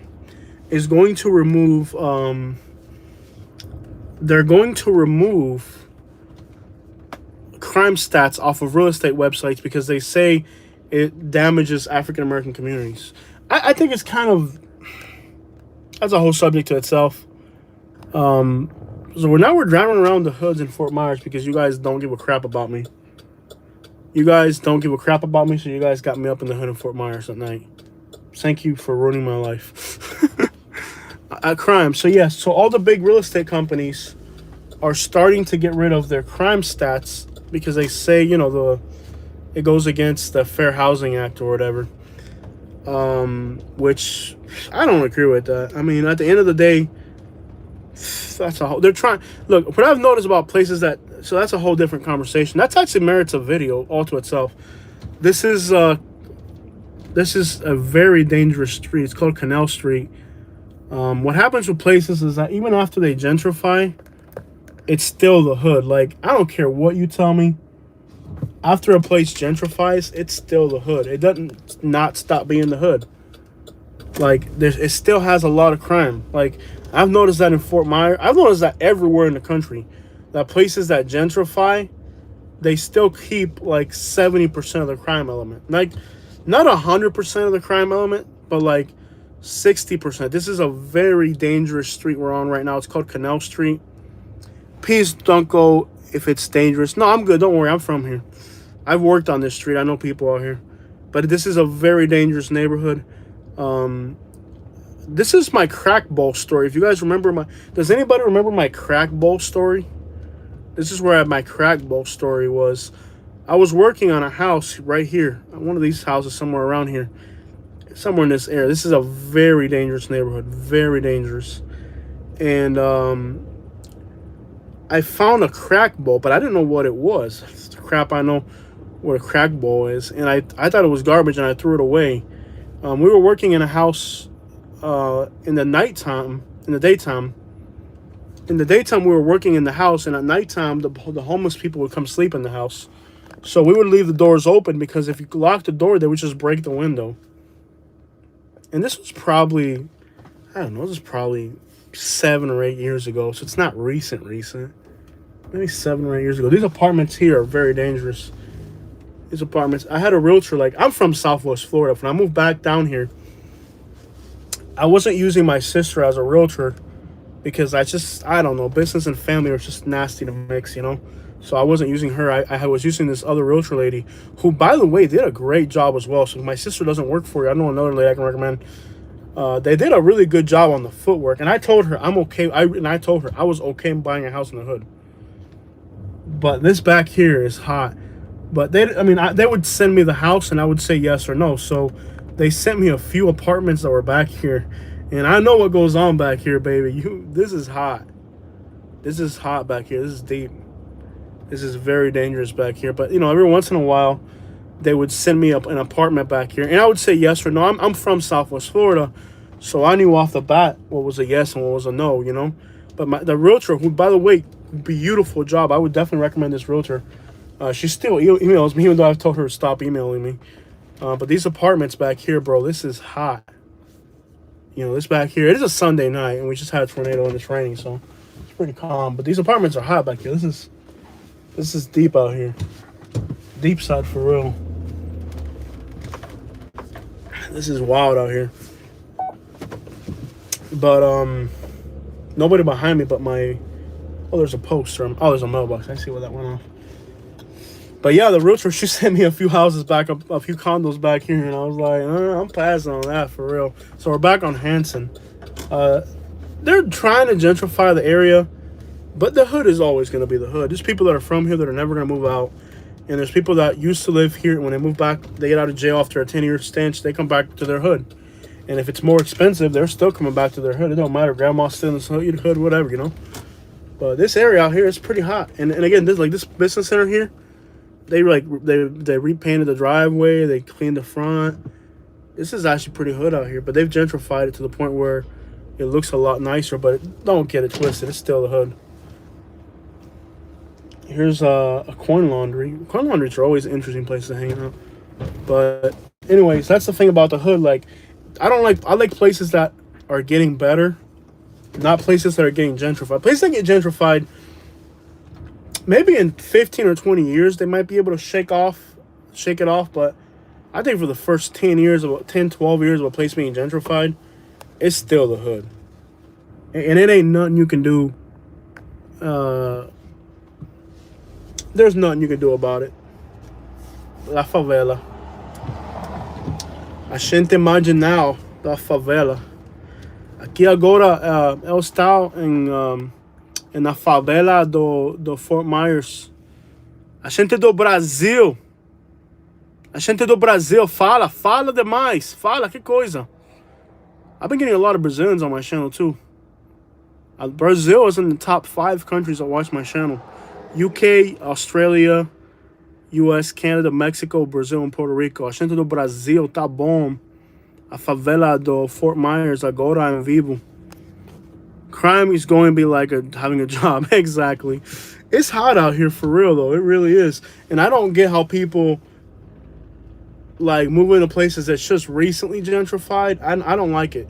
is going to remove, they're going to remove crime stats off of real estate websites because they say it damages African American communities. I think it's kind of, that's a whole subject to itself. So now we're driving around the Hoods in Fort Myers because you guys don't give a crap about me. You guys don't give a crap about me, so you guys got me up in the Hood in Fort Myers at night. Thank you for ruining my life. Crime. So yes, so all the big real estate companies are starting to get rid of their crime stats because they say, you know, it goes against the Fair Housing Act or whatever. Which I don't agree with that. I mean, at the end of the day, that's a whole, they're trying, look, what I've noticed about places that, so that's a whole different conversation. That's actually merits a video all to itself. This is a very dangerous street. It's called Canal Street. What happens with places is that even after they gentrify, it's still the Hood. Like, I don't care what you tell me. After a place gentrifies, it's still the Hood. It doesn't not stop being the Hood. Like, it still has a lot of crime. Like, I've noticed that in Fort Myers. I've noticed that everywhere in the country. That places that gentrify, they still keep like 70% of the crime element. Like, not 100% of the crime element, but like 60%. This is a very dangerous street we're on right now. It's called Canal Street. Please don't go if it's dangerous. No, I'm good. Don't worry. I'm from here. I've worked on this street. I know people out here. But this is a very dangerous neighborhood. This is my crack bowl story. If you guys remember my... Does anybody remember my crack bowl story? This is where my crack bowl story was. I was working on a house right here. One of these houses somewhere around here. Somewhere in this area. This is a very dangerous neighborhood. Very dangerous. And I found a crack bowl, but I didn't know what it was. It's the crap I know what a crack bowl is. And I thought it was garbage, and I threw it away. We were working in a house in the nighttime. In the daytime. In the daytime, we were working in the house, and at nighttime, the homeless people would come sleep in the house. So we would leave the doors open, because if you locked the door, they would just break the window. And this was probably, I don't know, this was probably 7 or 8 years ago. So it's not recent. Maybe 7 or 8 years ago. These apartments here are very dangerous. These apartments. I had a realtor. Like, I'm from Southwest Florida. When I moved back down here, I wasn't using my sister as a realtor because I don't know, business and family are just nasty to mix, you know? So I wasn't using her. I was using this other realtor lady who, by the way, did a great job as well. So if my sister doesn't work for you, I know another lady I can recommend. They did a really good job on the footwork. And I told her I'm okay. I told her I was okay buying a house in the hood. But this back here is hot. But they would send me the house and I would say yes or no. So they sent me a few apartments that were back here. And I know what goes on back here, baby. This is hot. This is hot back here. This is deep. This is very dangerous back here. But, you know, every once in a while, they would send me up an apartment back here. And I would say yes or no. I'm from Southwest Florida, so I knew off the bat what was a yes and what was a no, you know. But the realtor, who, by the way, beautiful job. I would definitely recommend this realtor. She still emails me, even though I've told her to stop emailing me. But these apartments back here, bro, this is hot. You know, this back here, it is a Sunday night, and we just had a tornado and it's raining, so it's pretty calm. But these apartments are hot back here. This is deep out here. Deep side for real. This is wild out here. But nobody behind me but my... Oh, there's a poster. Oh, there's a mailbox. I see where that went off. But yeah, the realtor, she sent me a few houses back, a few condos back here, and I was like, I'm passing on that for real. So we're back on Hanson. They're trying to gentrify the area, but the hood is always going to be the hood. There's people that are from here that are never going to move out. And there's people that used to live here. When they move back, they get out of jail after a 10-year stench, they come back to their hood. And if it's more expensive, they're still coming back to their hood. It don't matter. Grandma's still in the hood, whatever, you know. But this area out here is pretty hot. And again, this business center here, they repainted the driveway, they cleaned the front. This is actually pretty hood out here, but they've gentrified it to the point where it looks a lot nicer. But don't get it twisted, it's still the hood. Here's a coin laundry. Coin laundries are always an interesting place to hang out. But anyways, that's the thing about the hood. Like, I like places that are getting better, not places that are getting gentrified. Places that get gentrified, maybe in 15 or 20 years, they might be able to shake it off. But I think for the first 10, 12 years of a place being gentrified, it's still the hood. And it ain't nothing you can do. There's nothing you can do about it. La favela. A gente marginal da favela. Aqui agora eu estou na favela do Fort Myers. A gente do Brasil. A gente do Brasil. Fala demais. Fala, que coisa. I've been getting a lot of Brazilians on my channel too. Brazil is in the top 5 countries that watch my channel. UK, Australia, US, Canada, Mexico, Brazil, and Puerto Rico. A gente do Brasil tá bom. A favela do Fort Myers agora em vivo. Crime is going to be like having a job. Exactly. It's hot out here for real, though. It really is. And I don't get how people like move into places that's just recently gentrified. I don't like it.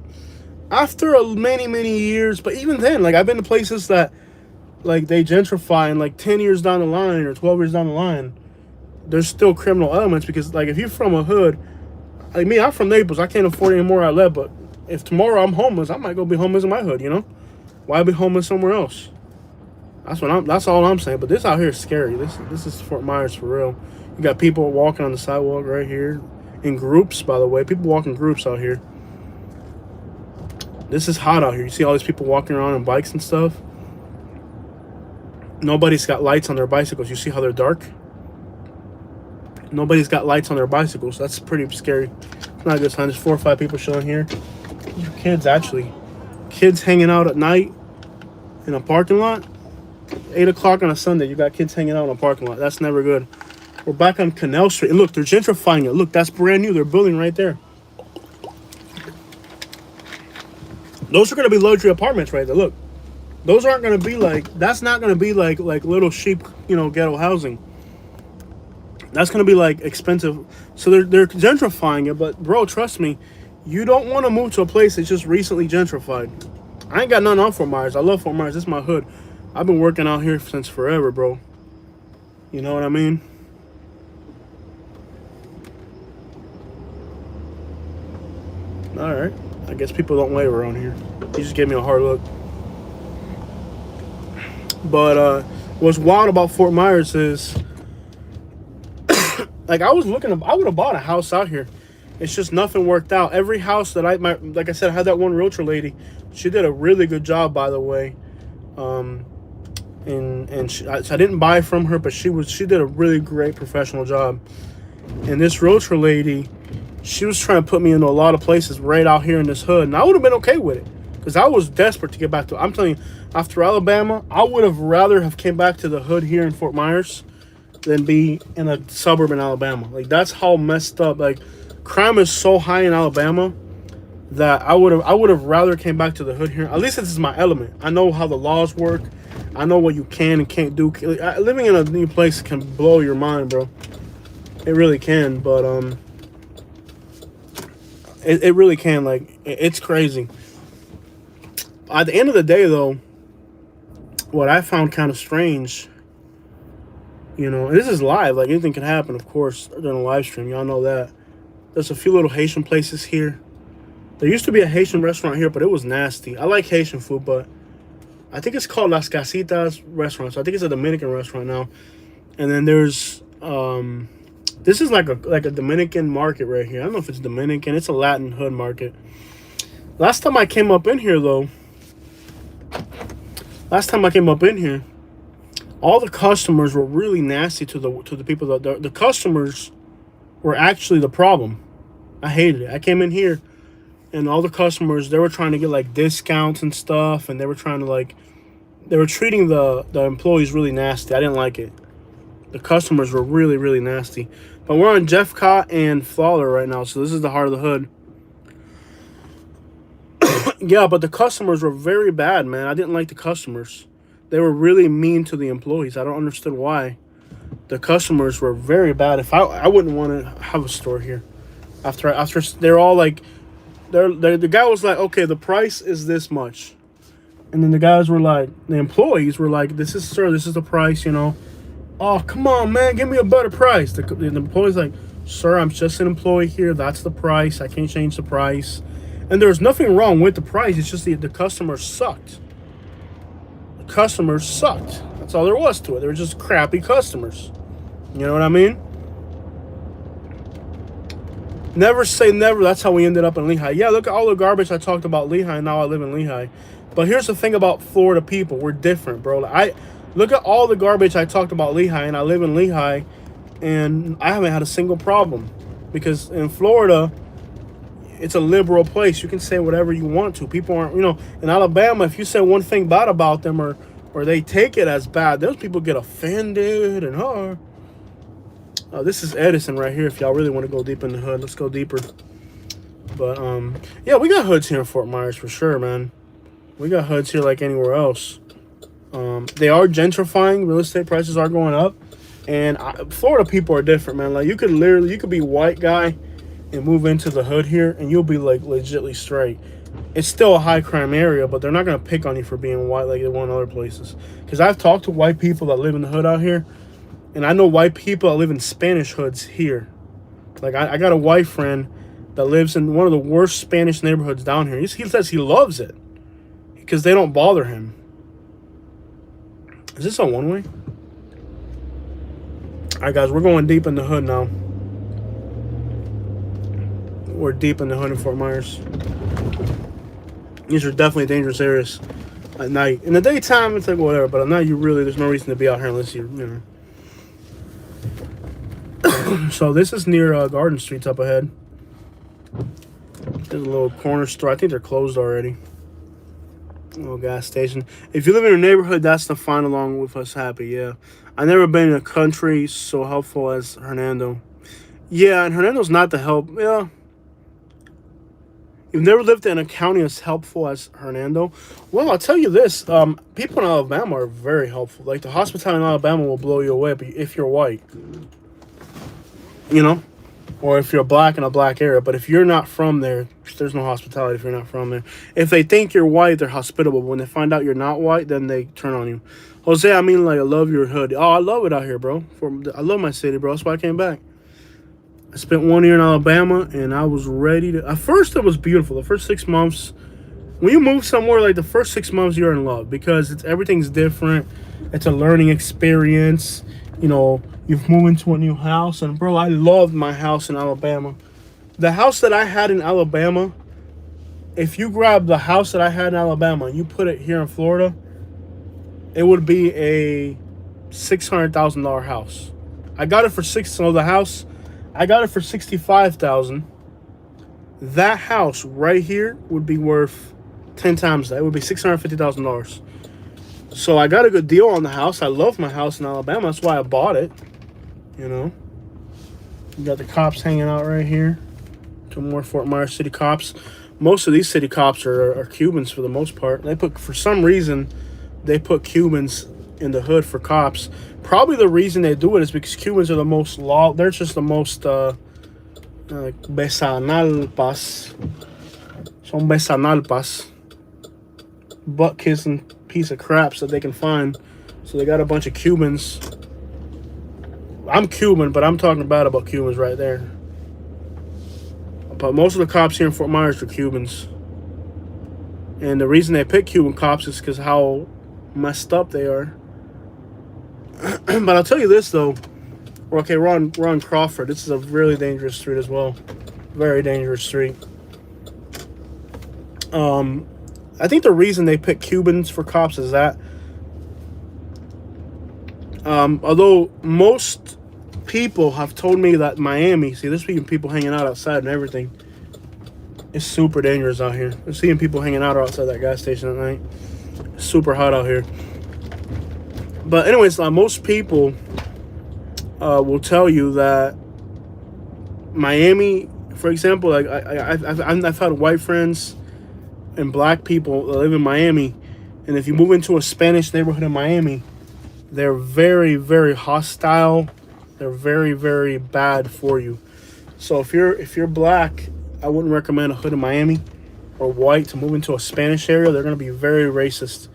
After many years, but even then, like, I've been to places that like they gentrify, and like 10 years down the line or 12 years down the line, there's still criminal elements. Because like if you're from a hood, like me, I'm from Naples. I can't afford any more outlet. But if tomorrow I'm homeless, I might go be homeless in my hood. You know, why be homeless somewhere else? That's all I'm saying. But this out here is scary. This is Fort Myers for real. You got people walking on the sidewalk right here in groups. By the way, people walk in groups out here. This is hot out here. You see all these people walking around on bikes and stuff. Nobody's got lights on their bicycles. You see how they're dark? Nobody's got lights on their bicycles. That's pretty scary. It's not a good sign. There's 4 or 5 people chilling here. These are kids, actually. Kids hanging out at night in a parking lot. 8 o'clock on a Sunday, you got kids hanging out in a parking lot. That's never good. We're back on Canal Street. And look, they're gentrifying it. Look, that's brand new. They're building right there. Those are going to be luxury apartments right there. Look, those aren't going to be like, that's not going to be like little cheap, you know, ghetto housing. That's going to be like expensive. So they're gentrifying it. But bro, trust me, you don't want to move to a place that's just recently gentrified. I ain't got nothing on Fort Myers. I love Fort Myers. This is my hood. I've been working out here since forever, bro. You know what I mean? All right. I guess people don't wave around here. He just gave me a hard look. But what's wild about Fort Myers is, like, I would have bought a house out here. It's just nothing worked out. Every house that like I said, I had that one realtor lady. She did a really good job, by the way. I didn't buy from her, but she did a really great professional job. And this realtor lady, she was trying to put me into a lot of places right out here in this hood, and I would have been okay with it because I was desperate to get back to. I'm telling you, after Alabama, I would have rather have came back to the hood here in Fort Myers than be in a suburb in Alabama. Like, that's how messed up. Like, crime is so high in Alabama that I would have rather came back to the hood here. At least this is my element. I know how the laws work. I know what you can and can't do. Living in a new place can blow your mind, bro. It really can. But it really can. Like, it's crazy. At the end of the day, though, what I found kind of strange, you know, and this is live. Like, anything can happen, of course, during a live stream. Y'all know that. There's a few little Haitian places here. There used to be a Haitian restaurant here, but it was nasty. I like Haitian food, but I think it's called Las Casitas restaurant. So I think it's a Dominican restaurant now. And then there's this is like a Dominican market right here. I don't know if it's Dominican. It's a Latin hood market. Last time I came up in here, though, all the customers were really nasty to the people. The customers were actually the problem. I hated it. I came in here, and all the customers, they were trying to get like discounts and stuff, and they were trying to they were treating the employees really nasty. I didn't like it. The customers were really, really nasty. But we're on Jeffcott and Fowler right now, so this is the heart of the hood. Yeah, but the customers were very bad, man. I didn't like the customers. They were really mean to the employees. I don't understand why. The customers were very bad. If I wouldn't want to have a store here. After they're all like, the guy was like, okay, the price is this much. And then the employees were like, this is the price, you know. Oh, come on, man, give me a better price. The employee's like, sir, I'm just an employee here. That's the price. I can't change the price. And there's nothing wrong with the price. It's just the customers sucked. The customers sucked. That's all there was to it. They were just crappy customers. You know what I mean? Never say never. That's how we ended up in Lehigh. Yeah, look at all the garbage I talked about Lehigh, and now I live in Lehigh. But here's the thing about Florida people. We're different, bro. Look at all the garbage I talked about Lehigh, and I live in Lehigh, and I haven't had a single problem. Because in Florida, it's a liberal place. You can say whatever you want to. People aren't, you know, in Alabama, if you say one thing bad about them or they take it as bad, those people get offended and this is Edison right here. If y'all really want to go deep in the hood, let's go deeper. But yeah, we got hoods here in Fort Myers for sure, man. We got hoods here like anywhere else. They are gentrifying. Real estate prices are going up, and Florida people are different, man. Like, you could be a white guy and move into the hood here, and you'll be like legitly straight. it's still a high crime area, but they're not gonna pick on you for being white like they will in other places. Because I've talked to white people that live in the hood out here, and I know white people that live in Spanish hoods here. Like I got a white friend that lives in one of the worst Spanish neighborhoods down here. He says he loves it because they don't bother him. Is this a one-way? All right, guys, we're going deep in the hood now. We're deep in the hood in Fort Myers. These are definitely dangerous areas at night. In the daytime, it's like whatever, but at night, there's no reason to be out here unless you know. So this is near Garden Street's up ahead. There's a little corner store. I think they're closed already. A little gas station. If you live in a neighborhood, that's the Find Along with Us Happy, yeah. I've never been in a country so helpful as Hernando. Yeah, and Hernando's not the help. Yeah. You've never lived in a county as helpful as Hernando? Well, I'll tell you this. People in Alabama are very helpful. Like, the hospitality in Alabama will blow you away if you're white. You know? Or if you're black in a black area. But if you're not from there, there's no hospitality if you're not from there. If they think you're white, they're hospitable. But when they find out you're not white, then they turn on you. Jose, I mean, like, I love your hood. Oh, I love it out here, bro. I love my city, bro. That's why I came back. I spent 1 year in Alabama, and I was ready to... At first, it was beautiful. The first 6 months... When you move somewhere, like, the first 6 months, you're in love. Because everything's different. It's a learning experience. You know, you've moved into a new house. And, bro, I loved my house in Alabama. The house that I had in Alabama... If you grab the house that I had in Alabama and you put it here in Florida... It would be a $600,000 house. I got it for the house... I got it for $65,000. That house right here would be worth 10 times that. It would be $650,000. So I got a good deal on the house. I love my house in Alabama. That's why I bought it. You know. You got the cops hanging out right here. Some more Fort Myers city cops. Most of these city cops are Cubans for the most part. For some reason, they put Cubans in the hood for cops. Probably the reason they do it is because Cubans are the most they're just the most besanalpas. Son besanalpas. Butt kissing piece of craps that they can find. So they got a bunch of Cubans. I'm Cuban, but I'm talking bad about Cubans right there. But most of the cops here in Fort Myers are Cubans. And the reason they pick Cuban cops is because how messed up they are. But I'll tell you this, though. Okay, we're on Crawford. This is a really dangerous street as well. Very dangerous street. I think the reason they pick Cubans for cops is that although most people have told me that Miami, see, there's people hanging out outside and everything. It's super dangerous out here. I'm seeing people hanging out outside that gas station at night. It's super hot out here. But anyways, most people will tell you that Miami, for example, like I've had white friends and black people that live in Miami, and if you move into a Spanish neighborhood in Miami, they're very, very hostile. They're very, very bad for you. So if you're black, I wouldn't recommend a hood in Miami, or white to move into a Spanish area. They're going to be very racist.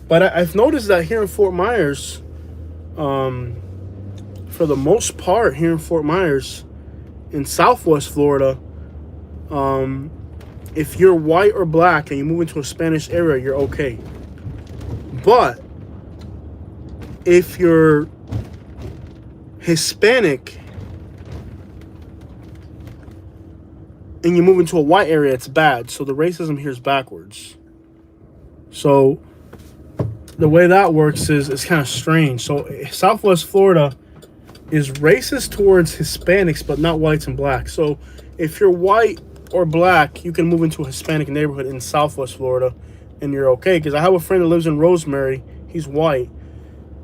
But I've noticed that here in Fort Myers, for the most part, here in Fort Myers, in Southwest Florida, if you're white or black and you move into a Spanish area, you're okay. But if you're Hispanic and you move into a white area, it's bad. So the racism here is backwards. So the way that works is it's kind of strange. So Southwest Florida is racist towards Hispanics, but not whites and blacks. So if you're white or black, you can move into a Hispanic neighborhood in Southwest Florida, and you're okay. Because I have a friend that lives in Rosemary. He's white,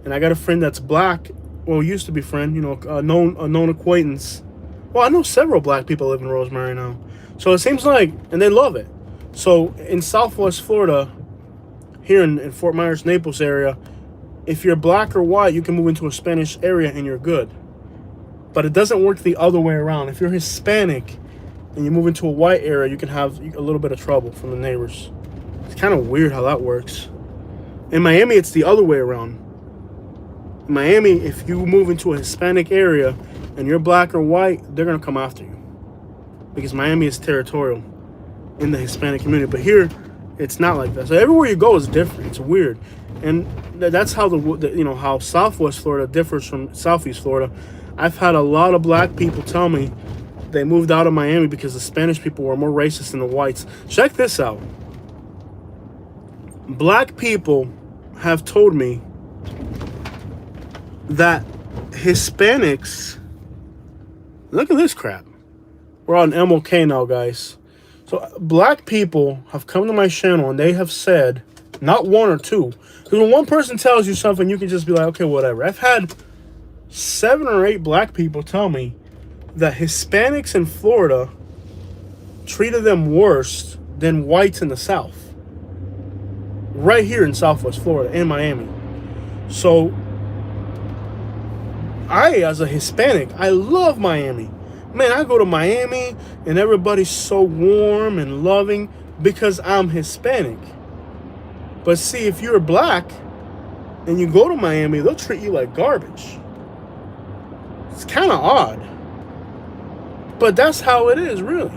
and I got a friend that's black. Well, used to be friend, you know, a known acquaintance. Well, I know several black people live in Rosemary now. So it seems like, and they love it. So in Southwest Florida, here in Fort Myers, Naples area, if you're black or white, you can move into a Spanish area and you're good. But it doesn't work the other way around. If you're Hispanic and you move into a white area, you can have a little bit of trouble from the neighbors. It's kind of weird how that works. In Miami, it's the other way around. In Miami, if you move into a Hispanic area and you're black or white, they're going to come after you. Because Miami is territorial in the Hispanic community. But here, it's not like that. So everywhere you go is different. It's weird. And that's how how Southwest Florida differs from Southeast Florida. I've had a lot of black people tell me they moved out of Miami because the Spanish people were more racist than the whites. Check this out. Black people have told me that Hispanics, look at this crap. We're on MLK now, guys. So black people have come to my channel and they have said, not one or two, because when one person tells you something, you can just be like, okay, whatever. I've had 7 or 8 black people tell me that Hispanics in Florida treated them worse than whites in the South. Right here in Southwest Florida, in Miami. So, as a Hispanic, I love Miami. Man, I go to Miami and everybody's so warm and loving because I'm Hispanic. But see, if you're black and you go to Miami, they'll treat you like garbage. It's kind of odd. But that's how it is, really.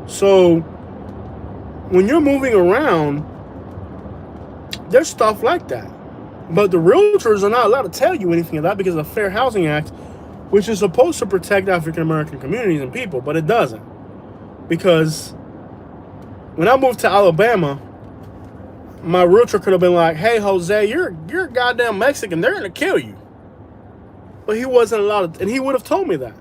So, when you're moving around, there's stuff like that. But the realtors are not allowed to tell you anything of that because of the Fair Housing Act, which is supposed to protect African-American communities and people, but it doesn't. Because when I moved to Alabama, my realtor could have been like, hey, Jose, you're a goddamn Mexican. They're going to kill you. But he wasn't allowed to, and he would have told me that.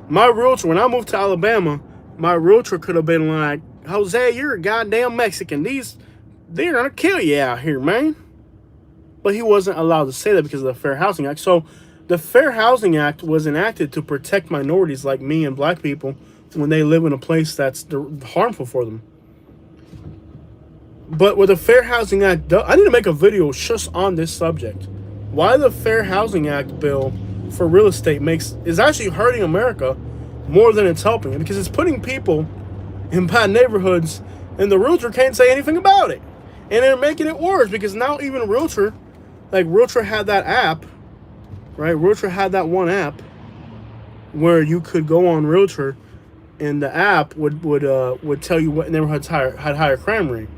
My realtor, when I moved to Alabama, my realtor could have been like, Jose, you're a goddamn Mexican. They're going to kill you out here, man. But he wasn't allowed to say that because of the Fair Housing Act. So the Fair Housing Act was enacted to protect minorities like me and black people when they live in a place that's harmful for them. But what the Fair Housing Act does, I need to make a video just on this subject. Why the Fair Housing Act bill for real estate is actually hurting America more than it's helping it, because it's putting people in bad neighborhoods and the realtor can't say anything about it. And they're making it worse because now even Realtor had that app, right? Realtor had that one app where you could go on Realtor and the app would tell you what neighborhoods had higher crime rate.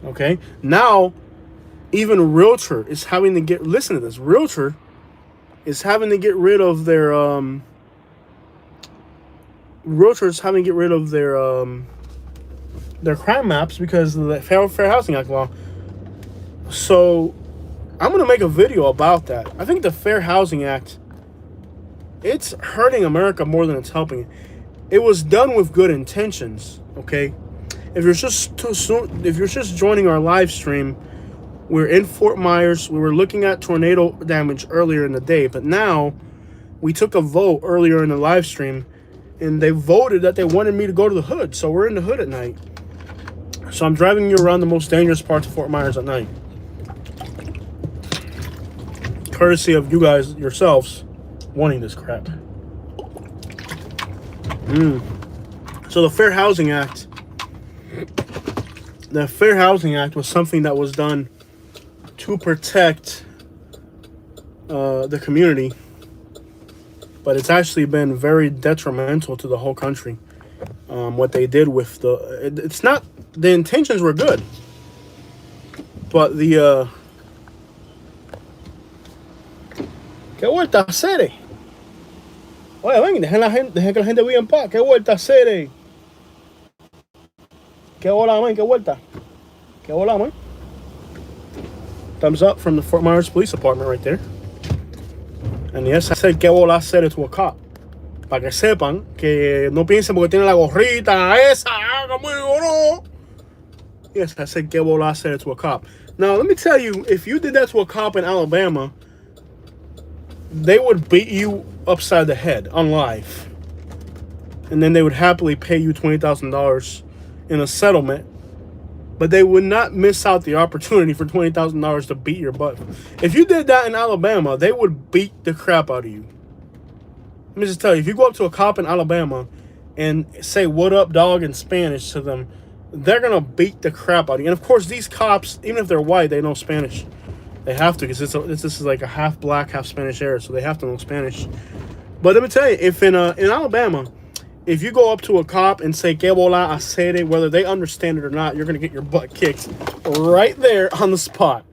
Okay? Now, even Realtor is having to listen to this. Realtor is having to get rid of their their crime maps because of the Fair Housing Act law. So I'm going to make a video about that. I think the Fair Housing Act, it's hurting America more than it's helping it. It was done with good intentions, okay? If you're just joining our live stream, we're in Fort Myers. We were looking at tornado damage earlier in the day, but now we took a vote earlier in the live stream and they voted that they wanted me to go to the hood. So we're in the hood at night. So I'm driving you around the most dangerous parts of Fort Myers at night. Courtesy of you guys yourselves wanting this crap. So the Fair Housing Act. The Fair Housing Act was something that was done to protect the community. But it's actually been very detrimental to the whole country. What they did with it's not, the intentions were good. But the ¿qué vuelta a hacer? Oye, ven, dejen que la gente viva en paz. ¿Qué vuelta a hacer? ¿Qué hola, man? ¿Qué vuelta? ¿Qué hola, man? Thumbs up from the Fort Myers Police Department right there. And yes, I said ¿qué hola hacer to a cop. Para que sepan que no piensen porque tiene la gorrita esa, como digo, no. Yes, I said ¿qué hola hacer to a cop. Now, let me tell you, if you did that to a cop in Alabama, they would beat you upside the head on live. And then they would happily pay you $20,000 in a settlement. But they would not miss out the opportunity for $20,000 to beat your butt. If you did that in Alabama, they would beat the crap out of you. Let me just tell you, if you go up to a cop in Alabama and say "What up, dog" in Spanish to them, they're gonna beat the crap out of you. And of course, these cops, even if they're white, they know Spanish. They have to, because this is like a half black, half Spanish area, so they have to know Spanish. But let me tell you, if in Alabama, if you go up to a cop and say "Que bola hacer," whether they understand it or not, you're gonna get your butt kicked right there on the spot.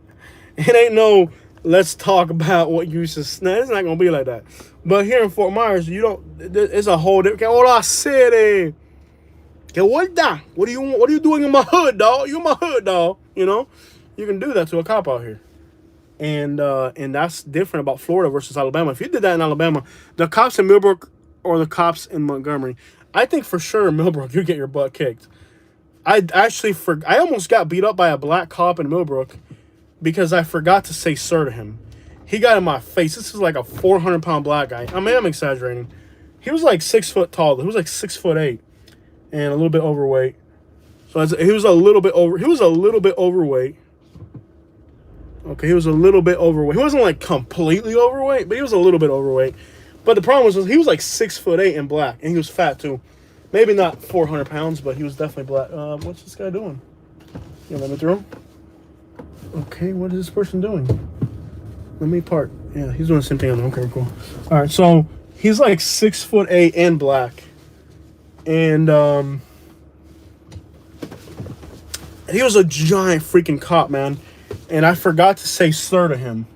It ain't no let's talk about what you just. Nah, it's not gonna be like that. But here in Fort Myers, you don't. It's a whole different. "Que bola hacer? Que vuelta? What are you doing in my hood, dog? You in my hood, dog? You know, you can do that to a cop out here. And that's different about Florida versus Alabama. If you did that in Alabama, the cops in Millbrook or the cops in Montgomery, I think for sure in Millbrook you get your butt kicked. I almost got beat up by a black cop in Millbrook because I forgot to say sir to him. He got in my face. This is like a 400-pound black guy. I mean, I'm exaggerating. He was like 6 foot tall. He was like 6'8" and a little bit overweight. So he was a little bit overweight. Okay, he was a little bit overweight. He wasn't like completely overweight, but he was a little bit overweight. But the problem was he was like 6'8" and black, and he was fat too. Maybe not 400 pounds, but he was definitely black. What's this guy doing? You let me through? Okay, what is this person doing? Let me park. Yeah, he's doing the same thing. Okay, cool. All right, so he's like 6'8" and black, and he was a giant freaking cop, man. And I forgot to say sir to him.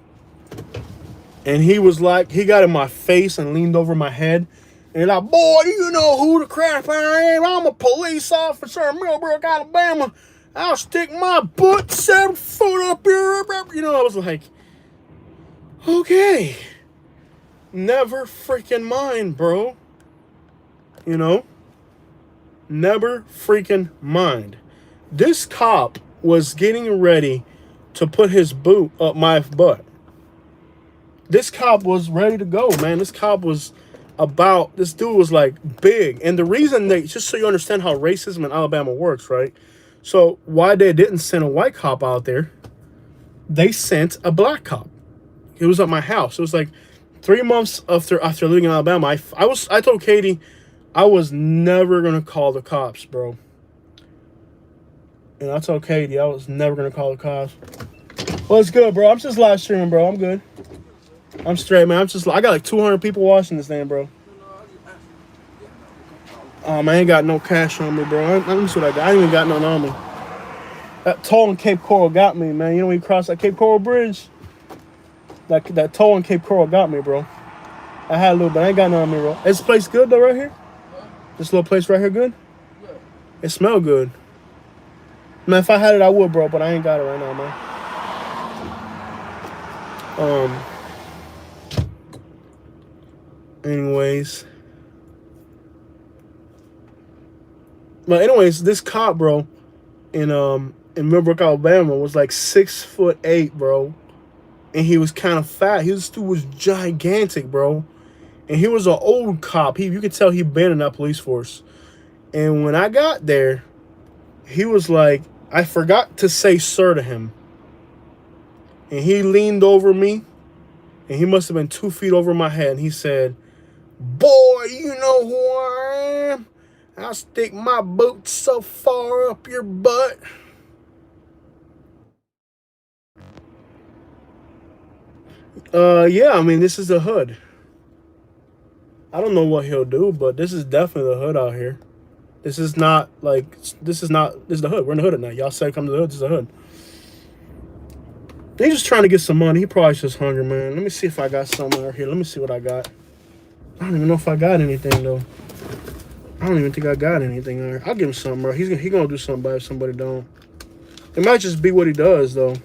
And he was like, he got in my face and leaned over my head. And like, "Boy, do you know who the crap I am? I'm a police officer in Millbrook, Alabama. I'll stick my butt 7 foot up here." You know, I was like, okay. Never freaking mind, bro. You know? Never freaking mind. This cop was getting ready to put his boot up my butt. This cop was ready to go, man. This dude was like big. And the reason just so you understand how racism in Alabama works, right? So why they didn't send a white cop out there, they sent a black cop. It was at my house. It was like 3 months after living in Alabama. I told Katie I was never gonna call the cops, bro. And I told Katie I was never going to call the cops. Well, it's good, bro. I'm just live streaming, bro. I'm good. I'm straight, man. I got like 200 people watching this thing, bro. I ain't got no cash on me, bro. Let me see what I got. I ain't even got nothing on me. That toll in Cape Coral got me, man. You know when you cross that Cape Coral Bridge? That toll in Cape Coral got me, bro. I had a little bit. I ain't got nothing on me, bro. Is this place good, though, right here? This little place right here good? Yeah. It smell good. Man, if I had it, I would, bro, but I ain't got it right now, man. Anyways. But anyways, this cop, bro, in Millbrook, Alabama, was like 6'8", bro. And he was kind of fat. This dude was gigantic, bro. And he was an old cop. You could tell he'd been in that police force. And when I got there, he was like, I forgot to say sir to him. And he leaned over me. And he must have been 2 feet over my head. And he said, "Boy, you know who I am? I'll stick my boot so far up your butt." Yeah, I mean, this is the hood. I don't know what he'll do, but this is definitely the hood out here. This is the hood. We're in the hood at night. Y'all said come to the hood. This is the hood. He's just trying to get some money. He probably just hungry, man. Let me see if I got something out here. Let me see what I got. I don't even know if I got anything, though. I don't even think I got anything out here. I'll give him something, bro. He's gonna do something bad if somebody don't. It might just be what he does, though.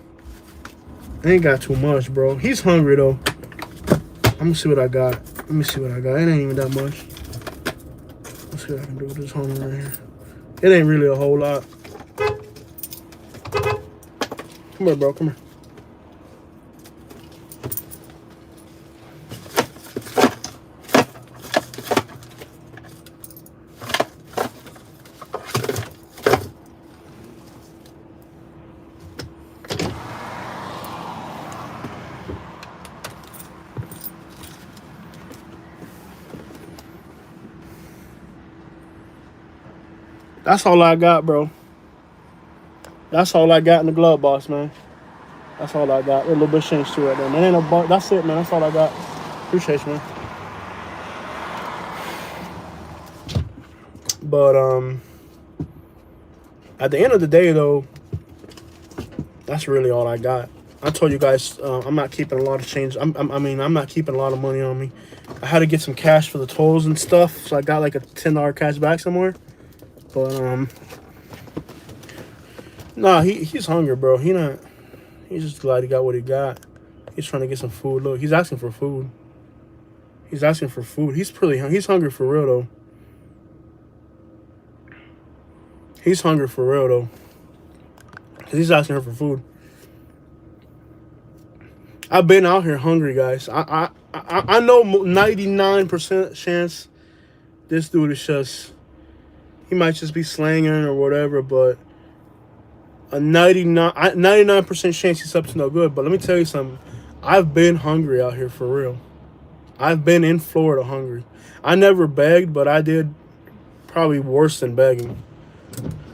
I ain't got too much, bro. He's hungry, though. I'm gonna see what I got. Let me see what I got. It ain't even that much. Let's see what I can do with this homie right here. It ain't really a whole lot. Come here, bro. Come here. That's all I got, bro. That's all I got in the glove box, man. That's all I got. A little bit of change too right there, man. Ain't no bar. That's it, man. That's all I got. Appreciate you, man. But at the end of the day, though, that's really all I got. I told you guys I'm not keeping a lot of change. I'm not keeping a lot of money on me. I had to get some cash for the tolls and stuff, so I got like a $10 cash back somewhere. But nah, he's hungry, bro. He's just glad he got what he got. He's trying to get some food. Look, he's asking for food. He's asking for food. He's hungry for real though. He's hungry for real though. Cause he's asking her for food. I've been out here hungry, guys. I know 99% chance this dude is just, he might just be slanging or whatever, but a 99% chance he's up to no good. But let me tell you something. I've been hungry out here for real. I've been in Florida hungry. I never begged, but I did probably worse than begging.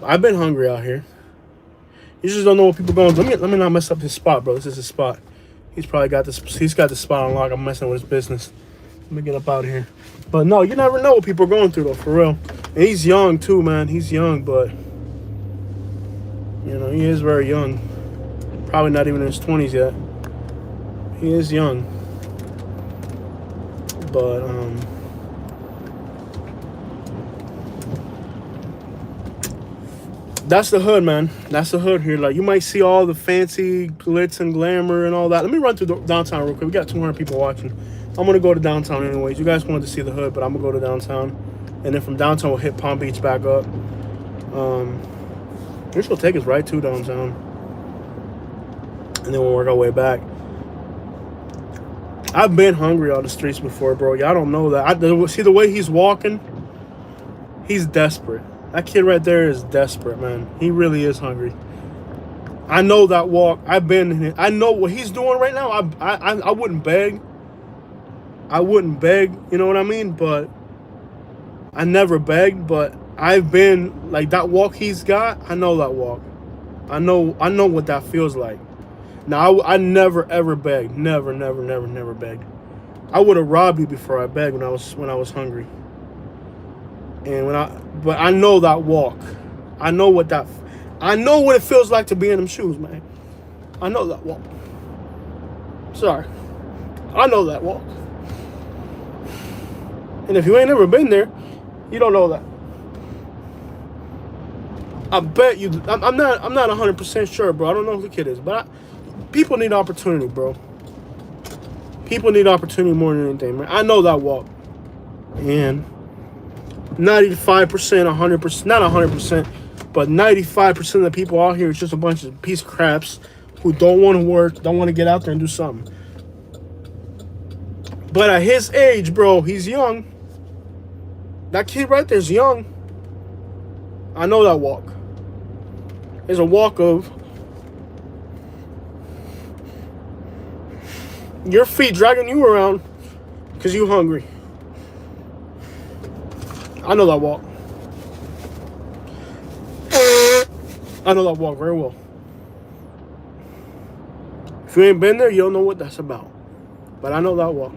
I've been hungry out here. You just don't know what people going. Let me not mess up his spot, bro. This is his spot. He's probably got this. He's got the spot on lock. I'm messing with his business. Let me get up out of here. But no, you never know what people are going through though, for real. And he's young too, man. He's young, but you know he is very young. Probably not even in his 20s yet. He is young. But that's the hood, man. That's the hood here. Like, you might see all the fancy glitz and glamour and all that. Let me run through the downtown real quick. We got 200 people watching. I'm going to go to downtown anyways. You guys wanted to see the hood, but I'm going to go to downtown. And then from downtown, we'll hit Palm Beach back up. This will take us right to downtown. And then we'll work our way back. I've been hungry on the streets before, bro. Y'all don't know that. See the way he's walking? He's desperate. That kid right there is desperate, man. He really is hungry. I know that walk. I know what he's doing right now. I wouldn't beg. I wouldn't beg, you know what I mean? But I never begged, but I've been, like, that walk he's got, I know that walk. I know what that feels like. Now, I never, ever begged. Never begged. I would have robbed you before I begged when I was hungry. But I know that walk. I know what it feels like to be in them shoes, man. I know that walk. Sorry. I know that walk. And if you ain't never been there, you don't know that. I bet you. I'm not 100% sure, bro. I don't know who the kid is, but people need opportunity, bro. People need opportunity more than anything, man. I know that walk. And 95%, 100%, not 100%, but 95% of the people out here is just a bunch of piece of craps who don't want to work, don't want to get out there and do something. But at his age, bro, he's young. That kid right there is young. I know that walk. It's a walk of your feet dragging you around because you hungry. I know that walk. I know that walk very well. If you ain't been there, you don't know what that's about. But I know that walk.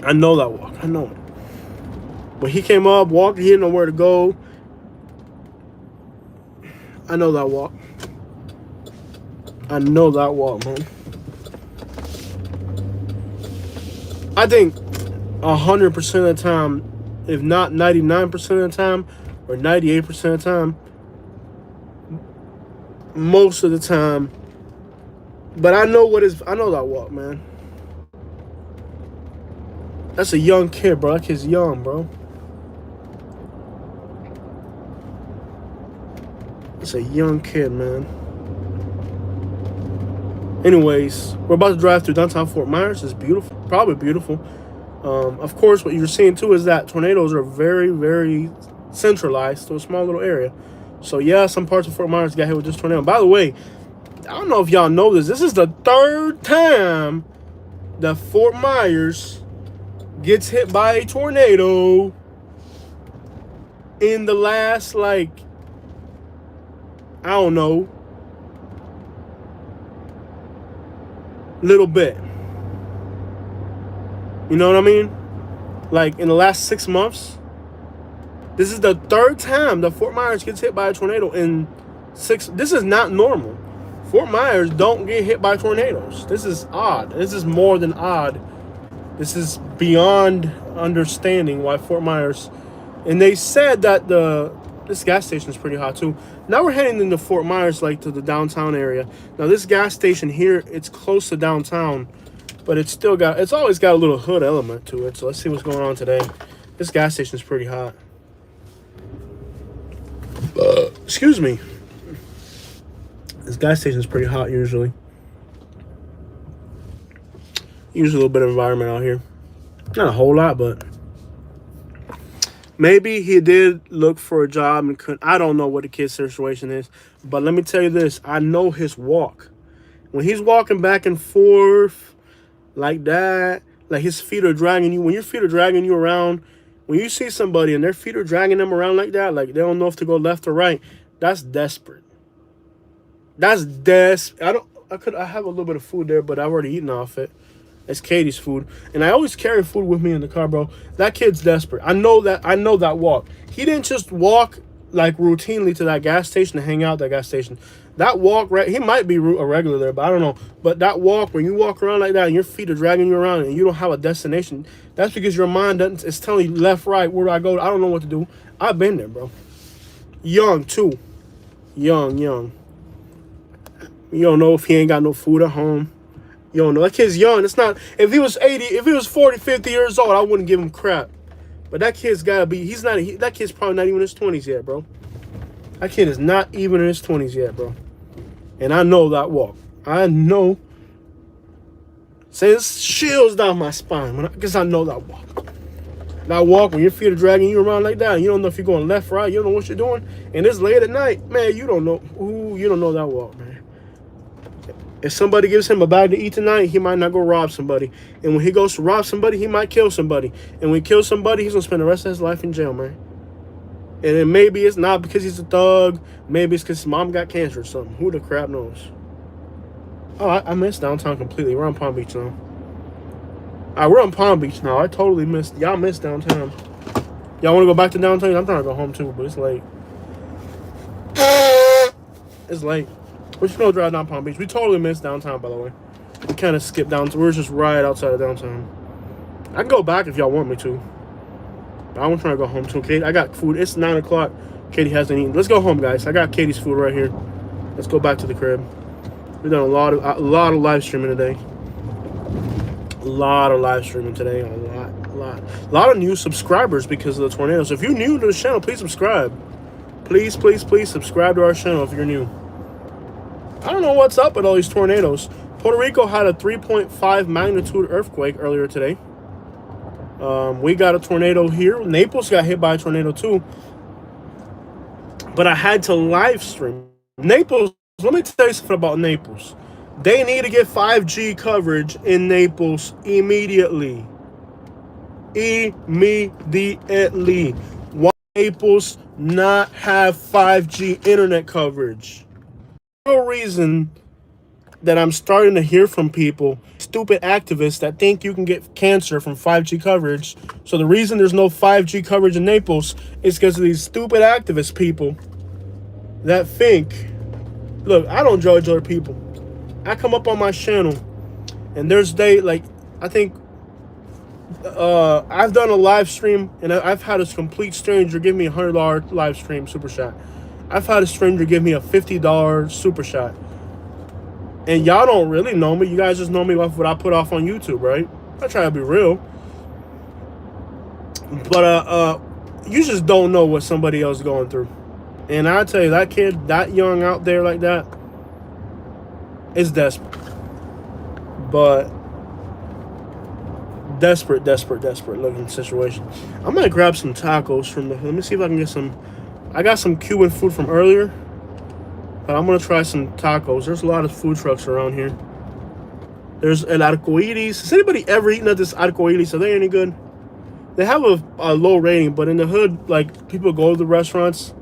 I know that walk. I know it. When he came up, walked, he didn't know where to go. I know that walk. I know that walk, man. I think 100% of the time, if not 99% of the time, or 98% of the time, most of the time. But I know that walk, man. That's a young kid, bro. That kid's young, bro. It's a young kid, man. Anyways, we're about to drive through downtown Fort Myers. It's beautiful. Probably beautiful. Of course, what you're seeing, too, is that tornadoes are very, very centralized to a small little area. So, yeah, some parts of Fort Myers got hit with this tornado. By the way, I don't know if y'all know this. This is the third time that Fort Myers gets hit by a tornado in the last, like, I don't know, little bit. You know what I mean? Like, in the last 6 months. This is the 3rd time that Fort Myers gets hit by a tornado in 6. This is not normal. Fort Myers don't get hit by tornadoes. This is odd. This is more than odd. This is beyond understanding why Fort Myers. And they said that this gas station is pretty hot too. Now we're heading into Fort Myers, like to the downtown area. Now this gas station here, it's close to downtown, but it's always got a little hood element to it. So let's see what's going on today. This gas station is pretty hot. Excuse me. This gas station is pretty hot usually. Usually a little bit of environment out here. Not a whole lot, but maybe he did look for a job and couldn't. I don't know what the kid's situation is, but let me tell you this. I know his walk. When he's walking back and forth like that, like his feet are dragging you. When your feet are dragging you around, when you see somebody and their feet are dragging them around like that, like they don't know if to go left or right, that's desperate. That's I have a little bit of food there, but I've already eaten off it. It's Katie's food. And I always carry food with me in the car, bro. That kid's desperate. I know that walk. He didn't just walk like routinely to that gas station to hang out at that gas station. That walk, right, he might be a regular there, but I don't know. But that walk, when you walk around like that and your feet are dragging you around and you don't have a destination, that's because your mind is telling you left, right, where do I go? I don't know what to do. I've been there, bro. Young, too. Young. You don't know if he ain't got no food at home. You don't know. That kid's young. It's not, if he was 80, if he was 40, 50 years old, I wouldn't give him crap. But that kid's got to be, that kid's probably not even in his 20s yet, bro. That kid is not even in his 20s yet, bro. And I know that walk. I know. Sends chills down my spine because I know that walk. That walk, when your feet are dragging you around like that, and you don't know if you're going left, right, you don't know what you're doing, and it's late at night, man, you don't know that walk, man. If somebody gives him a bag to eat tonight, he might not go rob somebody. And when he goes to rob somebody, he might kill somebody. And when he kills somebody, he's going to spend the rest of his life in jail, man. And then maybe it's not because he's a thug. Maybe it's because his mom got cancer or something. Who the crap knows? Oh, I missed downtown completely. We're on Palm Beach now. All right, we're on Palm Beach now. I totally missed. Y'all missed downtown. Y'all want to go back to downtown? I'm trying to go home too, but it's late. It's late. We're just gonna drive down Palm Beach. We totally missed downtown, by the way. We kind of skipped down. We're just right outside of downtown. I can go back if y'all want me to. But I'm trying to go home too. Katie, I got food. It's 9 o'clock. Katie hasn't eaten. Let's go home, guys. I got Katie's food right here. Let's go back to the crib. We've done a lot of live streaming today. A lot of live streaming today. A lot of new subscribers because of the tornado. So if you're new to the channel, please subscribe. Please subscribe to our channel if you're new. I don't know what's up with all these tornadoes. Puerto Rico had a 3.5 magnitude earthquake earlier today. We got a tornado here. Naples got hit by a tornado too. But I had to live stream. Naples, let me tell you something about Naples. They need to get 5G coverage in Naples immediately. Immediately. Why Naples not have 5G internet coverage? The reason that I'm starting to hear from people, stupid activists that think you can get cancer from 5G coverage. So the reason there's no 5G coverage in Naples is because of these stupid activist people that think, look, I don't judge other people. I come up on my channel and I think I've done a live stream and I've had a complete stranger give me a $100 live stream super chat. I've had a stranger give me a $50 super chat. And y'all don't really know me. You guys just know me off what I put off on YouTube, right? I try to be real. But you just don't know what somebody else is going through. And I tell you, that kid that young out there like that is desperate. But desperate looking situation. I might grab some tacos from let me see if I can get some. I got some Cuban food from earlier, but I'm gonna try some tacos. There's a lot of food trucks around here. There's El Arcoiris. Has anybody ever eaten at this Arcoiris? Are they any good? They have a low rating, but in the hood, like, people go to the restaurants.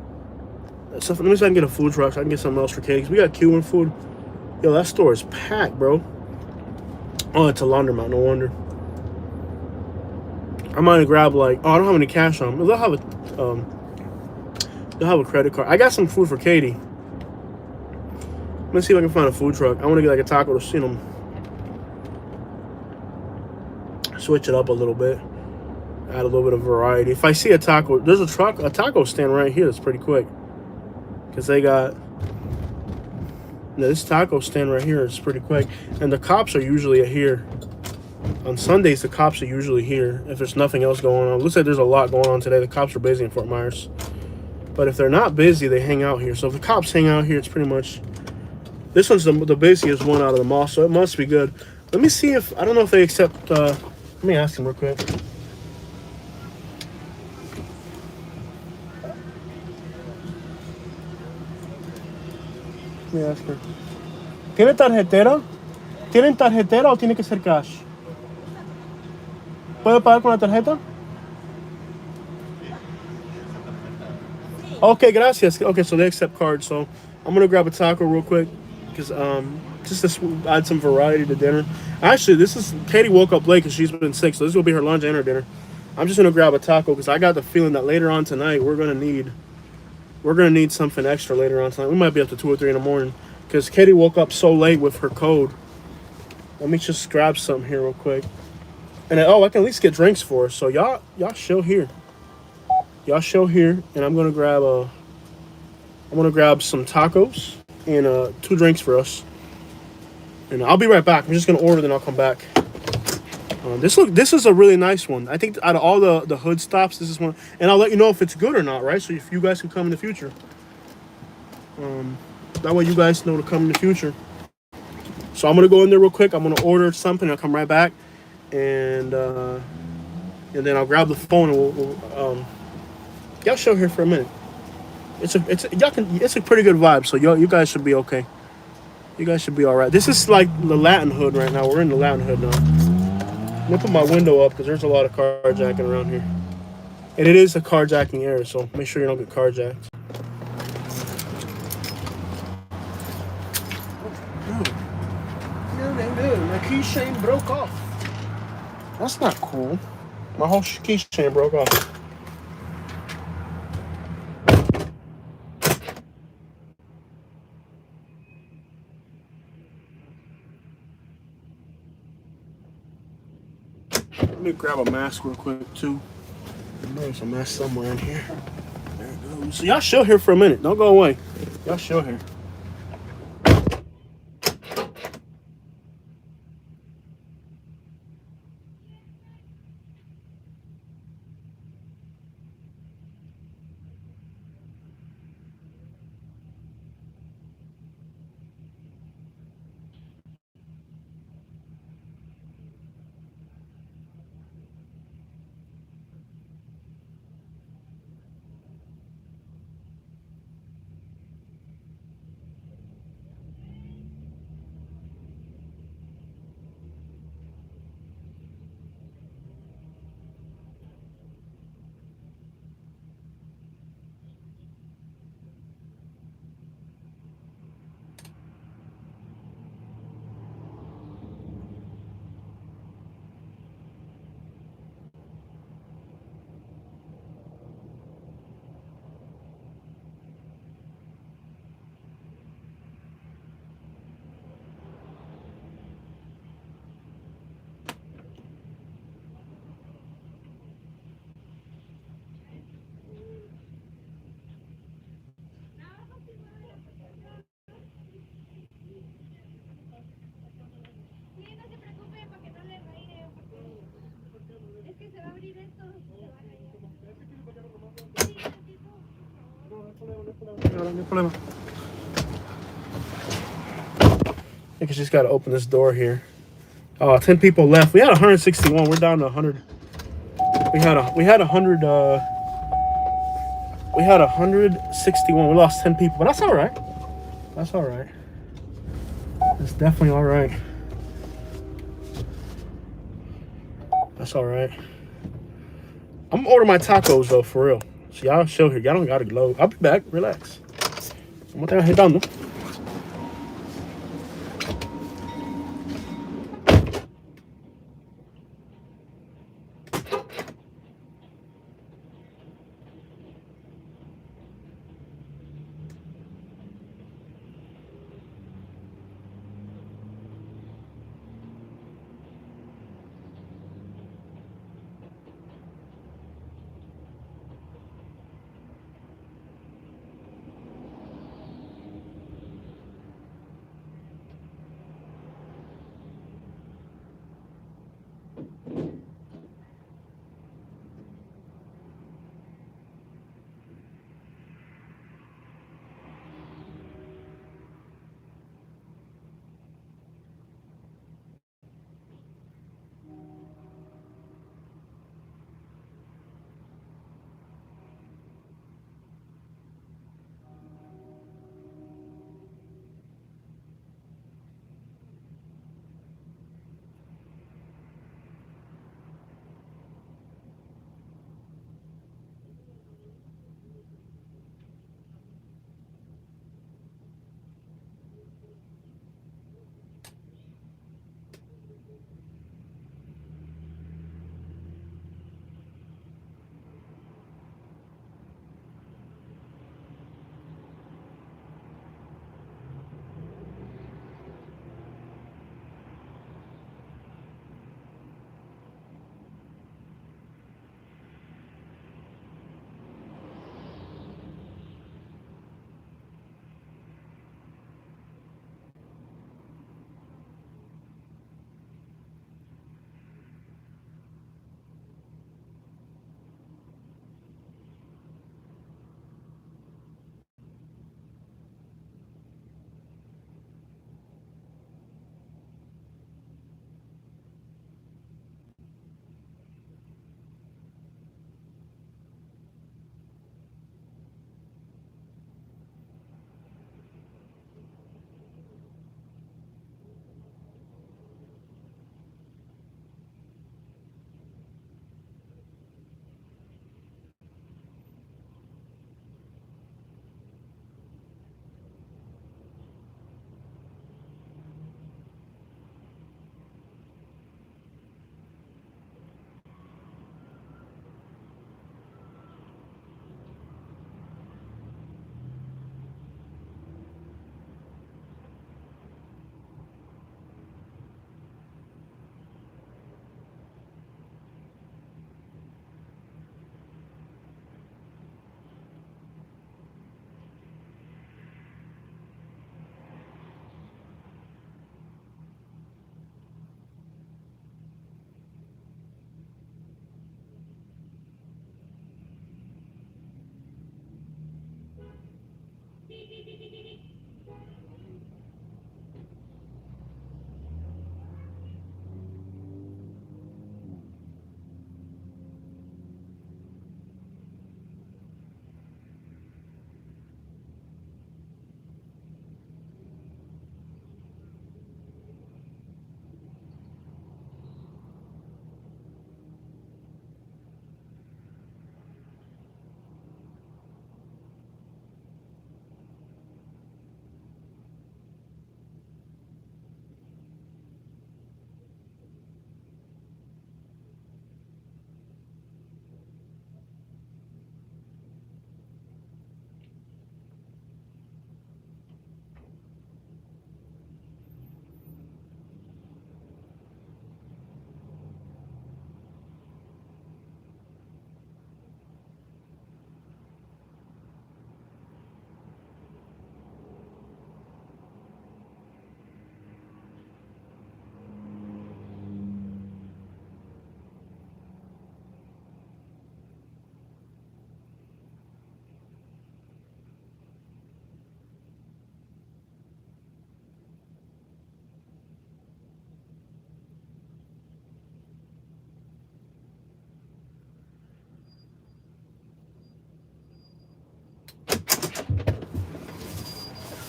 So let me see if I can get a food truck. So I can get something else for Katie. We got Cuban food. Yo, that store is packed, bro. Oh, it's a laundromat. No wonder. I might grab like. Oh, I don't have any cash on. They'll have a credit card. I got some food for Katie. Let's see if I can find a food truck. I want to get like a taco to, switch it up a little bit. Add a little bit of variety. If I see a taco, there's a taco stand right here that's pretty quick. Because they got, this taco stand right here is pretty quick. And the cops are usually here. On Sundays, the cops are usually here if there's nothing else going on. Looks like there's a lot going on today. The cops are busy in Fort Myers. But if they're not busy, they hang out here. So if the cops hang out here, it's pretty much, this one's the busiest one out of the mall, so it must be good. Let me see if, I don't know if they accept, let me ask them real quick. Let me ask her. ¿Tiene tarjetera? ¿Tienen tarjetera o tiene que ser cash? ¿Puedo pagar con la tarjeta? Okay, gracias. Okay, so they accept cards. So I'm gonna grab a taco real quick because just to add some variety to dinner. Actually, Katie woke up late because she's been sick, so this will be her lunch and her dinner. I'm just gonna grab a taco because I got the feeling that later on tonight we're gonna need something extra later on tonight. We might be up to 2 or 3 in the morning because Katie woke up so late with her cold. Let me just grab something here real quick. And then, I can at least get drinks for her. So y'all chill here. Y'all chill here, and I'm gonna grab some tacos and 2 drinks for us. And I'll be right back. I'm just gonna order, then I'll come back. This is a really nice one. I think out of all the hood stops, this is one, and I'll let you know if it's good or not, right? So if you guys can come in the future, that way you guys know to come in the future. So I'm gonna go in there real quick. I'm gonna order something. I'll come right back, and then I'll grab the phone and we'll y'all chill here for a minute. It's a pretty good vibe. So you guys should be okay. You guys should be all right. This is like the Latin hood right now. We're in the Latin hood now. I'm gonna put my window up because there's a lot of carjacking around here. And it is a carjacking area, so make sure you don't get carjacked. Dude, my keychain broke off. That's not cool. My whole keychain broke off. Let me grab a mask real quick too. There's a mask somewhere in here. There it goes. So y'all chill here for a minute. Don't go away. Y'all chill here. No problema. I think I just got to open this door here. 10 people left. We had 161. We're down to 100. We had 161. We lost 10 people, but that's all right. That's all right. It's definitely all right. That's all right. I'm gonna order my tacos though, for real. So y'all show here. Y'all don't gotta load. I'll be back. Relax. I'm gonna head down.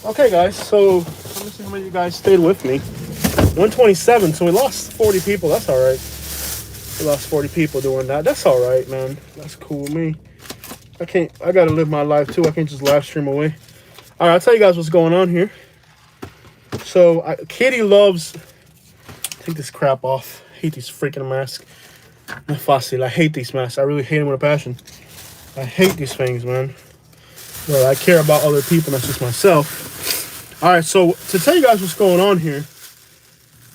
Okay, guys, so let me see how many of you guys stayed with me. 127, so we lost 40 people. That's all right. We lost 40 people doing that. That's all right, man. That's cool with me. I gotta live my life too. I can't just live stream away. All right, I'll tell you guys what's going on here. So, Katie loves... Take this crap off. I hate these freaking masks. Fácil. I hate these masks. I really hate them with a passion. I hate these things, man. Well, I care about other people, not just myself. All right, so to tell you guys what's going on here,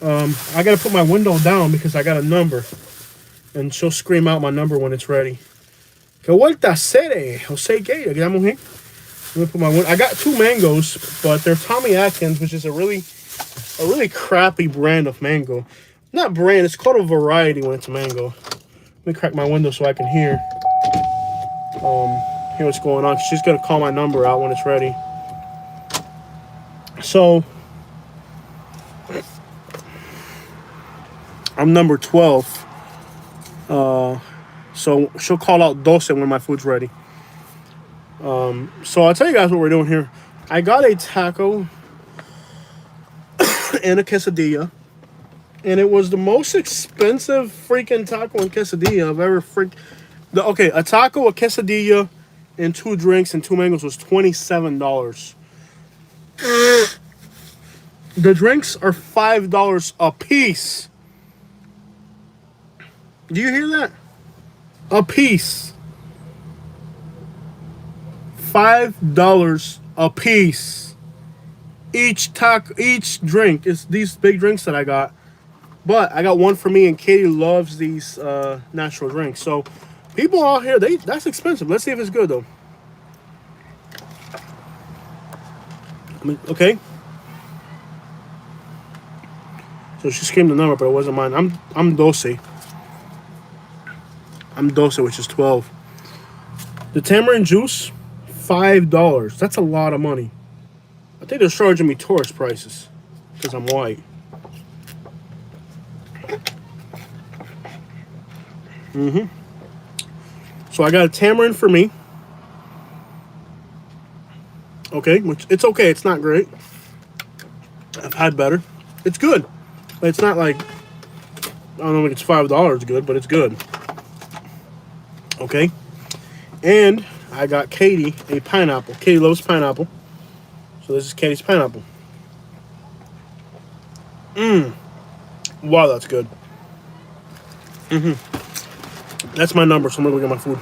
I got to put my window down because I got a number. And she'll scream out my number when it's ready. Que vuelta sere, Jose Gay. Let me put my window. I got 2 mangoes, but they're Tommy Atkins, which is a really crappy brand of mango. Not brand, it's called a variety when it's a mango. Let me crack my window so I can hear what's going on. She's gonna call my number out when it's ready. So I'm number 12. So she'll call out 12 when my food's ready. So I'll tell you guys what we're doing here. I got a taco and a quesadilla, and it was the most expensive freaking taco and quesadilla I've ever okay, a taco, a quesadilla, and 2 drinks and 2 mangoes was $27. The drinks are $5 a piece. Do you hear that? A piece. $5 a piece. Each drink is these big drinks that I got. But I got one for me, and Katie loves these natural drinks. So people out here, that's expensive. Let's see if it's good though. Okay. So she screamed the number, but it wasn't mine. I'm 12. I'm 12, which is 12. The tamarind juice, $5. That's a lot of money. I think they're charging me tourist prices because I'm white. So I got a tamarind for me. Okay, which it's okay. It's not great. I've had better. It's good, but it's not like, I don't know if it's $5 good, but it's good. Okay, and I got Katie a pineapple. Katie loves pineapple, so this is Katie's pineapple. Wow, that's good. That's my number, so I'm gonna go get my food.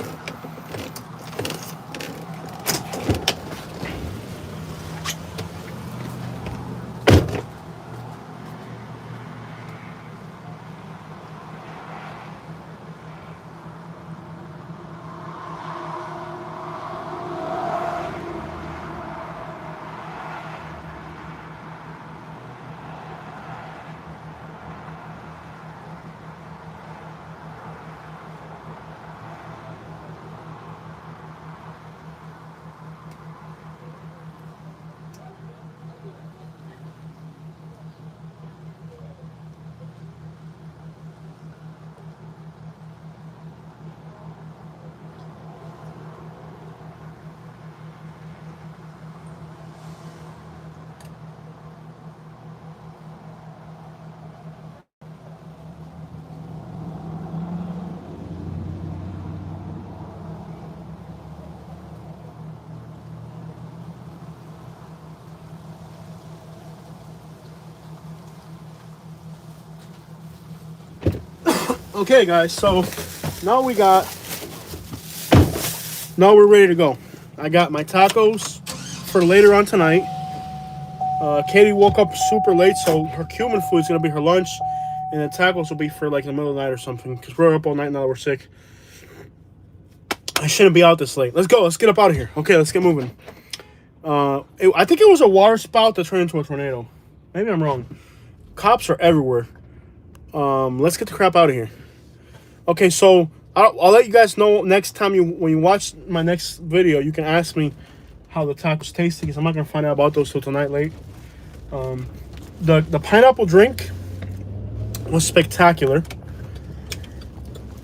Okay, guys, so now we're ready to go. I got my tacos for later on tonight. Katie woke up super late, so her cumin food is going to be her lunch, and the tacos will be for like in the middle of the night or something, because we're up all night now that we're sick. I shouldn't be out this late. Let's go. Let's get up out of here. Okay, let's get moving. I think it was a water spout that turned into a tornado. Maybe I'm wrong. Cops are everywhere. Let's get the crap out of here. Okay, so I'll let you guys know next time when you watch my next video, you can ask me how the tacos taste, because I'm not gonna find out about those till tonight late. The pineapple drink was spectacular.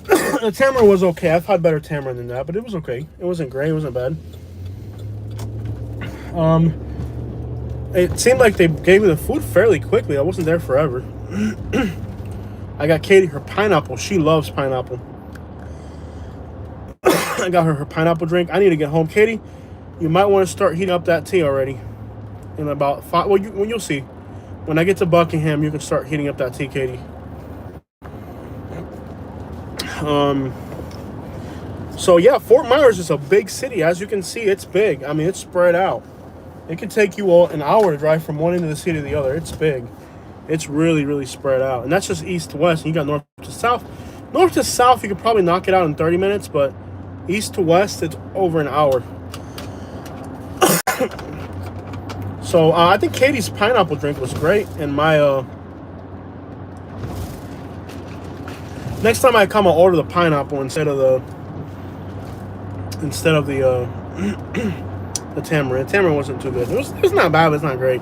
The tamarind was okay. I've had better tamarind than that, but it was okay. It wasn't great. It wasn't bad. It seemed like they gave me the food fairly quickly. I wasn't there forever. I got Katie her pineapple. She loves pineapple. I got her pineapple drink. I need to get home. Katie, you might want to start heating up that tea already. In about 5. Well, you'll see. When I get to Buckingham, you can start heating up that tea, Katie. So yeah, Fort Myers is a big city. As you can see, it's big. I mean, it's spread out. It can take you all an hour to drive from one end of the city to the other. It's big. It's really, really spread out. And that's just east to west. And you got north to south. North to south, you could probably knock it out in 30 minutes, but east to west, it's over an hour. So I think Katie's pineapple drink was great, and my next time I come, I'll order the pineapple instead of the the tamarind. The tamarind wasn't too good. It was not bad, but it's not great.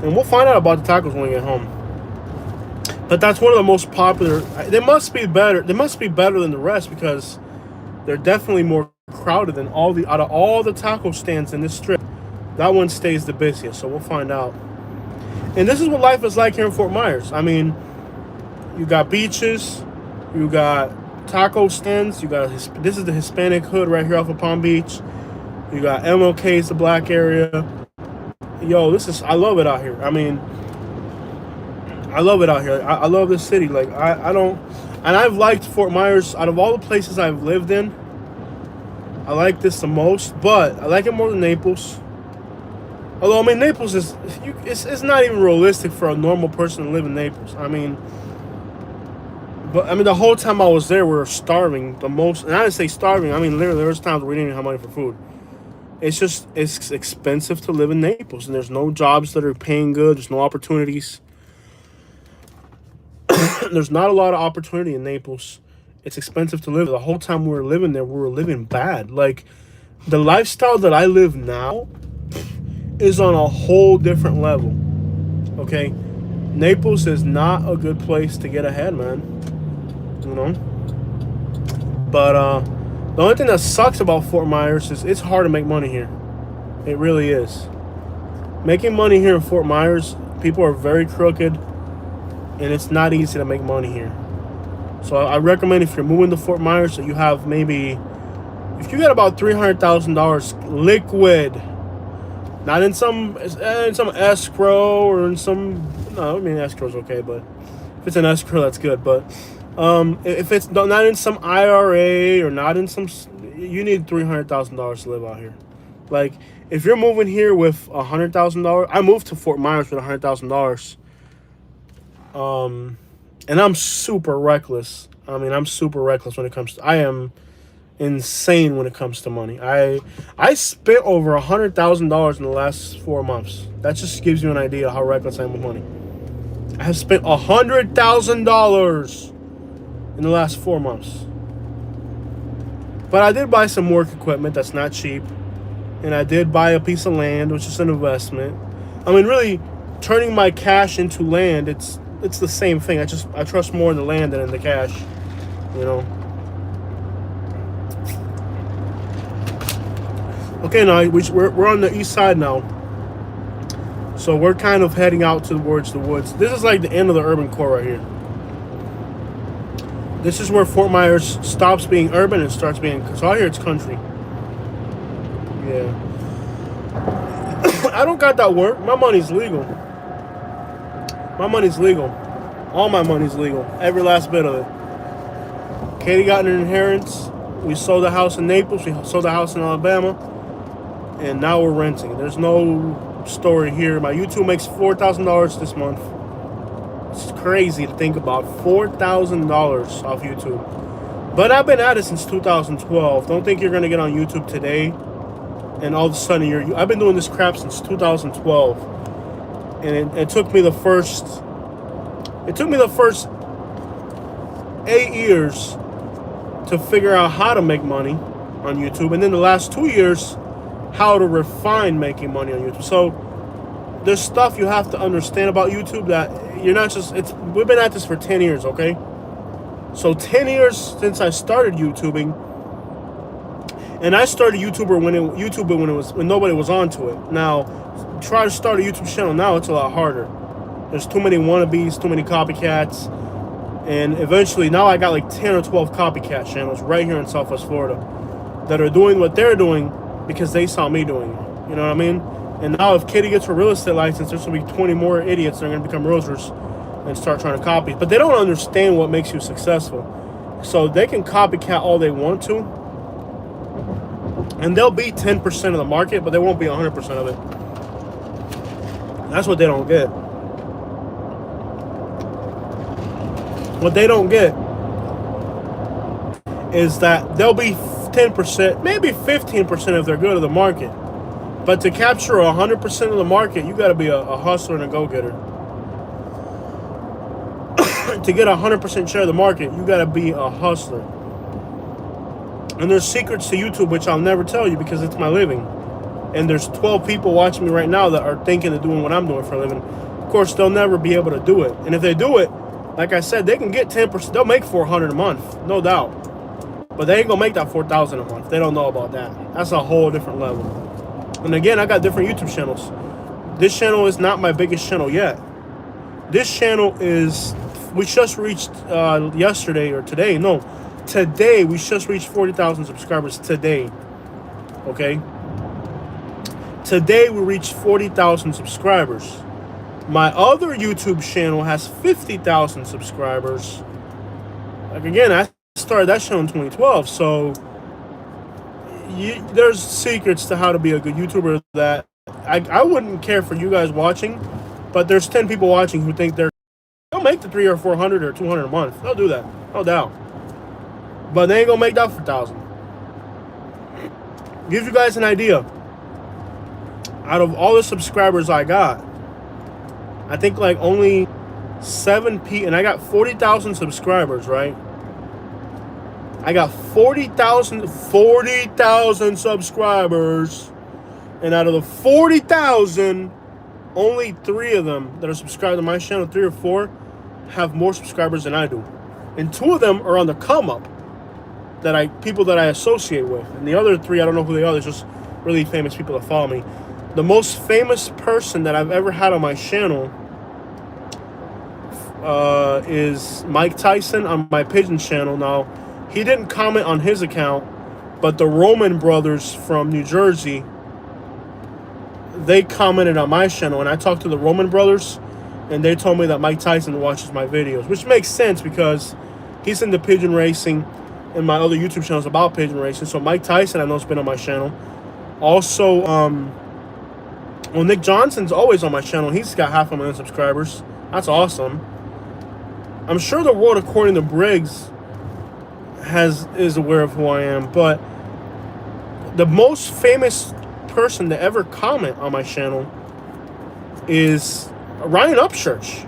And we'll find out about the tacos when we get home. But that's one of the most popular. They must be better. They must be better than the rest because they're definitely more crowded than out of all the taco stands in this strip. That one stays the busiest, so we'll find out. And this is what life is like here in Fort Myers. I mean, you got beaches, you got taco stands, you got this is the Hispanic hood right here off of Palm Beach. You got MLK's the black area. Yo, I love it out here. I mean, I love it out here. I love this city. Like I don't, and I've liked Fort Myers out of all the places I've lived in. I like this the most, but I like it more than Naples. Although, I mean, Naples it's not even realistic for a normal person to live in Naples. I mean, the whole time I was there, we were starving the most. And I didn't say starving. I mean, literally, there was times we didn't even have money for food. It's expensive to live in Naples. And there's no jobs that are paying good. There's no opportunities. There's not a lot of opportunity in Naples. It's expensive to live. The whole time we were living there, we were living bad. Like, the lifestyle that I live now is on a whole different level. Okay? Naples is not a good place to get ahead, man. You know? But the only thing that sucks about Fort Myers is it's hard to make money here. It really is. Making money here in Fort Myers, people are very crooked, and it's not easy to make money here. So I recommend if you're moving to Fort Myers that you have maybe, if you got about $300,000 liquid, not in some escrow or in some, no, I mean escrow's okay, but if it's an escrow, that's good. But if it's not in some IRA or not in some, you need $300,000 to live out here. Like, if you're moving here with $100,000, I moved to Fort Myers with $100,000. And I'm super reckless. I mean, I'm super reckless when it comes to, I am insane when it comes to money. I spent over $100,000 in the last 4 months. That just gives you an idea of how reckless I am with money. I have spent $100,000 in the last 4 months. But I did buy some work equipment that's not cheap. And I did buy a piece of land, which is an investment. I mean, really, turning my cash into land, it's the same thing. I trust more in the land than in the cash, you know. Okay, now we're on the east side now, so we're kind of heading out towards the woods. This is like the end of the urban core right here. This is where Fort Myers stops being urban and starts being, so out here it's country. Yeah. I don't got that work. My money's legal. My money's legal. All my money's legal. Every last bit of it. Katie got an inheritance. We sold a house in Naples. We sold a house in Alabama. And now we're renting. There's no story here. My YouTube makes $4,000 this month. It's crazy to think about. $4,000 off YouTube. But I've been at it since 2012. Don't think you're going to get on YouTube today and all of a sudden I've been doing this crap since 2012. And it took me the first 8 years to figure out how to make money on YouTube, and then the last 2 years how to refine making money on YouTube. So there's stuff you have to understand about YouTube that you're not just, we've been at this for 10 years, okay? So 10 years since I started YouTubing, and I started YouTube when nobody was onto it. Now, try to start a YouTube channel now, it's a lot harder. There's too many wannabes, too many copycats, And eventually, now I got like 10 or 12 copycat channels right here in Southwest Florida that are doing what they're doing because they saw me doing it. You know what I mean? And now if Katie gets her real estate license, there's going to be 20 more idiots that are going to become realtors and start trying to copy. But they don't understand what makes you successful. So they can copycat all they want to. And they'll be 10% of the market, but they won't be 100% of it. That's what they don't get. What they don't get is that they'll be 10%, maybe 15% if they're good of the market. But to capture 100% of the market, you got to be a hustler and a go-getter. To get 100% share of the market, you got to be a hustler. And there's secrets to YouTube which I'll never tell you because it's my living. And there's 12 people watching me right now that are thinking of doing what I'm doing for a living. Of course, they'll never be able to do it. And if they do it, like I said, they can get 10%. They'll make $400 a month, no doubt. But they ain't gonna make that $4,000 a month. They don't know about that. That's a whole different level. And again, I got different YouTube channels. This channel is not my biggest channel yet. This channel is, we just reached yesterday or today. No, today we just reached 40,000 subscribers today. Okay. Today we reached 40,000 subscribers. My other YouTube channel has 50,000 subscribers. Like again, I started that channel in 2012, so there's secrets to how to be a good YouTuber that I wouldn't care for you guys watching, but there's 10 people watching who think they'll make the 300 or 400 or 200 a month. They'll do that, no doubt. But they ain't gonna make that for 1,000. Give you guys an idea. Out of all the subscribers I got, I think like only 7 people, and I got 40,000 subscribers, right? I got 40,000 subscribers, and out of the 40,000, only 3 of them that are subscribed to my channel, 3 or 4, have more subscribers than I do, and 2 of them are on the come up. People that I associate with, and the other 3, I don't know who they are. They're just really famous people that follow me. The most famous person that I've ever had on my channel is Mike Tyson on my Pigeon channel. Now, he didn't comment on his account, but the Roman brothers from New Jersey, they commented on my channel, and I talked to the Roman brothers, and they told me that Mike Tyson watches my videos, which makes sense because he's into pigeon racing, and my other YouTube channel is about pigeon racing. So Mike Tyson, I know, has been on my channel. Also, well, Nick Johnson's always on my channel. He's got 500,000 subscribers. That's awesome. I'm sure the world, according to Briggs, is aware of who I am, but the most famous person to ever comment on my channel is Ryan Upchurch,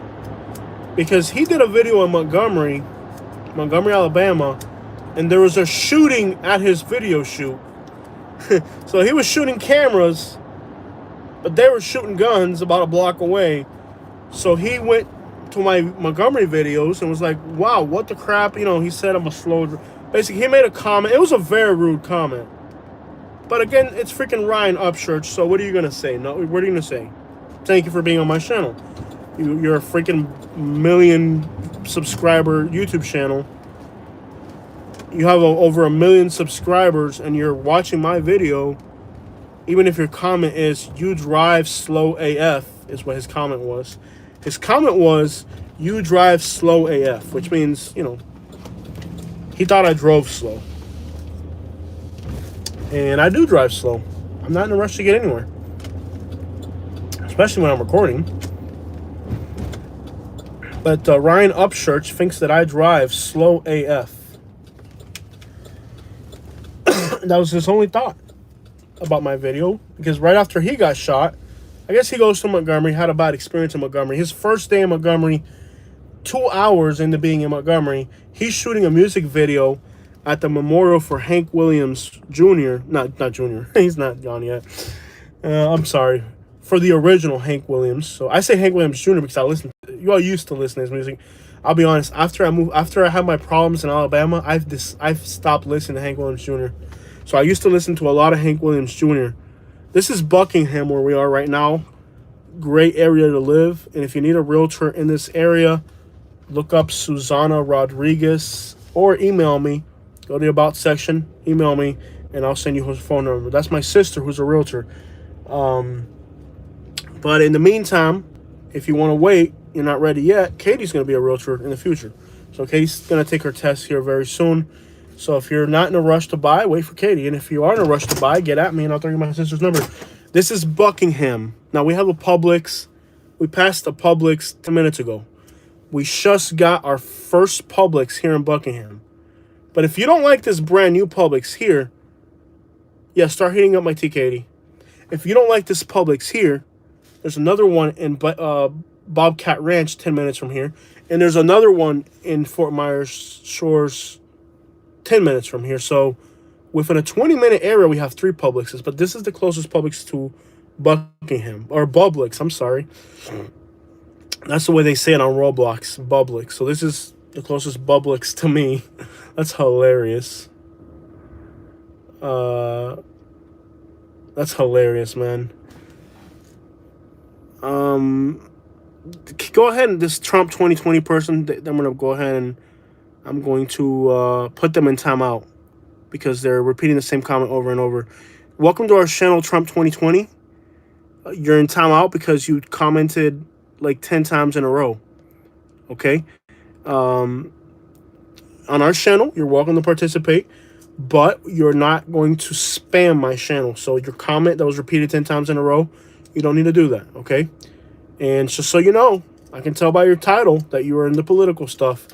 because he did a video in Montgomery, Alabama, and there was a shooting at his video shoot. So he was shooting cameras, but they were shooting guns about a block away. So he went to my Montgomery videos and was like, wow, what the crap? You know, he said I'm a slow... Basically, he made a comment. It was a very rude comment. But again, it's freaking Ryan Upchurch, so what are you going to say? No, what are you going to say? Thank you for being on my channel. You're a freaking million subscriber YouTube channel. You have over 1 million subscribers, and you're watching my video. Even if your comment is, you drive slow AF, is what his comment was. His comment was, you drive slow AF, which means, you know, he thought I drove slow. And I do drive slow. I'm not in a rush to get anywhere. Especially when I'm recording. But Ryan Upchurch thinks that I drive slow AF. That was his only thought about my video. Because right after he got shot, I guess he goes to Montgomery, had a bad experience in Montgomery. His first day in Montgomery, 2 hours into being in Montgomery, he's shooting a music video at the memorial for Hank Williams Jr. Not Jr. He's not gone yet. I'm sorry. For the original Hank Williams. So I say Hank Williams Jr. because you all used to listen to his music. I'll be honest. After I had my problems in Alabama, I've stopped listening to Hank Williams Jr. So I used to listen to a lot of Hank Williams Jr. This is Buckingham, where we are right now. Great area to live. And if you need a realtor in this area, Look up Susana Rodriguez or email me. Go to the about section, email me, and I'll send you her phone number. That's my sister who's a realtor. But in the meantime, if you want to wait, you're not ready yet, Katie's going to be a realtor in the future. So Katie's going to take her test here very soon. So if you're not in a rush to buy, wait for Katie. And if you are in a rush to buy, get at me and I'll throw you my sister's number. This is Buckingham. Now we have a Publix. We passed a Publix 10 minutes ago. We just got our first Publix here in Buckingham. But if you don't like this brand new Publix here, yeah, start heating up my tea, Katie. If you don't like this Publix here, there's another one in Bobcat Ranch 10 minutes from here. And there's another one in Fort Myers Shores 10 minutes from here. So within a 20-minute area, we have 3 Publixes. But this is the closest Publix to Buckingham. Or Publix, I'm sorry. That's the way they say it on Roblox, Publix. So this is the closest Publix to me. That's hilarious. That's hilarious, man. Go ahead and this Trump 2020 person, I'm going to go ahead and I'm going to put them in timeout because they're repeating the same comment over and over. Welcome to our channel, Trump 2020. You're in timeout because you commented like 10 times in a row. Okay? On our channel, you're welcome to participate, but you're not going to spam my channel. So your comment that was repeated 10 times in a row, you don't need to do that, okay? And just so you know, I can tell by your title that you are into political stuff.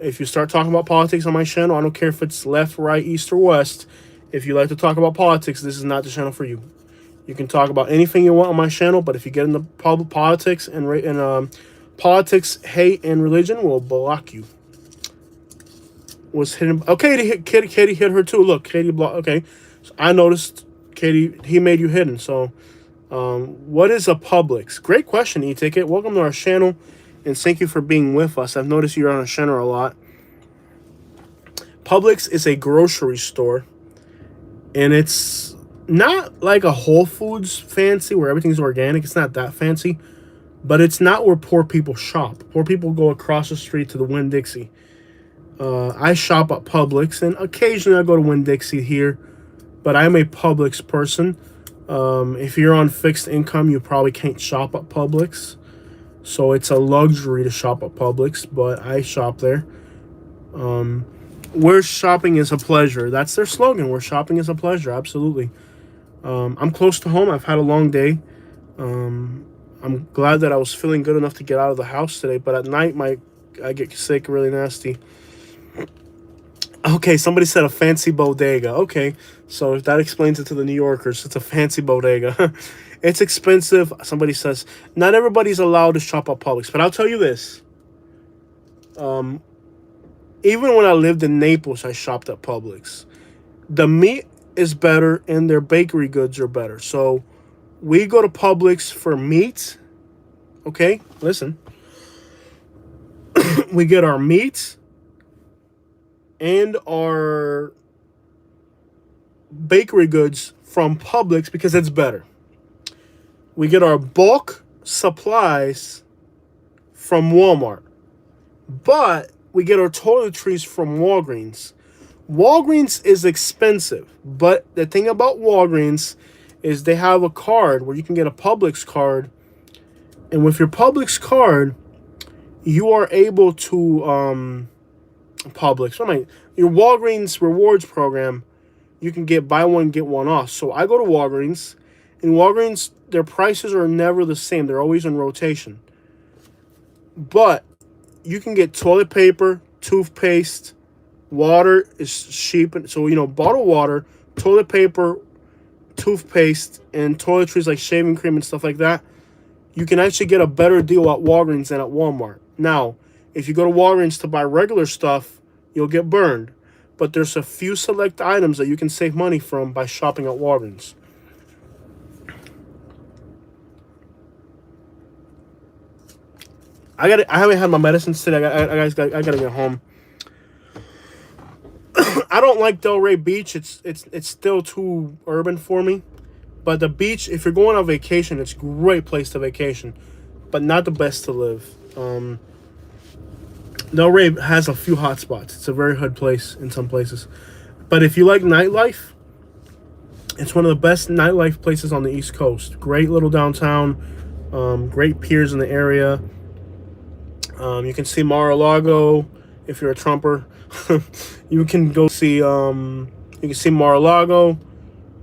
If you start talking about politics on my channel, I don't care if it's left, right, east, or west. If you like to talk about politics, this is not the channel for you. You can talk about anything you want on my channel, but if you get into politics and politics, hate, and religion, we'll block you. Was hidden. Okay, Katie hit her too. Look, Katie blocked. Okay, so I noticed Katie. He made you hidden. So, what is a Publix? Great question, E-Ticket. Welcome to our channel, and thank you for being with us. I've noticed you're on our channel a lot. Publix is a grocery store, and it's not like a Whole Foods fancy where everything's organic. It's not that fancy, but it's not where poor people shop. Poor people go across the street to the Winn-Dixie. I shop at Publix, and occasionally I go to Winn-Dixie here, but I'm a Publix person. If you're on fixed income, you probably can't shop at Publix, so it's a luxury to shop at Publix, but I shop there. Where shopping is a pleasure. That's their slogan. Where shopping is a pleasure. Absolutely. I'm close to home. I've had a long day. I'm glad that I was feeling good enough to get out of the house today, but at night I get sick really nasty. Okay, somebody said a fancy bodega. Okay, so if that explains it to the New Yorkers, it's a fancy bodega. It's expensive. Somebody says, not everybody's allowed to shop at Publix. But I'll tell you this. Even when I lived in Naples, I shopped at Publix. The meat is better and their bakery goods are better. So we go to Publix for meat. Okay, listen. We get our meat and our bakery goods from Publix because it's better. We get our bulk supplies from Walmart, but we get our toiletries from Walgreens. Walgreens is expensive, but the thing about Walgreens is they have a card where you can get a Publix card, and with your Publix card, you are able to Publix. Your Walgreens rewards program, you can get buy one, get one off. So I go to Walgreens, and Walgreens, their prices are never the same. They're always in rotation. But you can get toilet paper, toothpaste, water is cheap. So, bottled water, toilet paper, toothpaste, and toiletries like shaving cream and stuff like that. You can actually get a better deal at Walgreens than at Walmart. Now, if you go to Walgreens to buy regular stuff, you'll get burned. But there's a few select items that you can save money from by shopping at Walgreens. I haven't had my medicines today. I gotta get home. I don't like Delray Beach. It's still too urban for me. But the beach, if you're going on vacation, it's a great place to vacation, but not the best to live. Delray has a few hot spots. It's a very hood place in some places. But if you like nightlife, it's one of the best nightlife places on the East Coast. Great little downtown, great piers in the area. You can see Mar-a-Lago if you're a Trumper. You can go see. You can see Mar-a-Lago.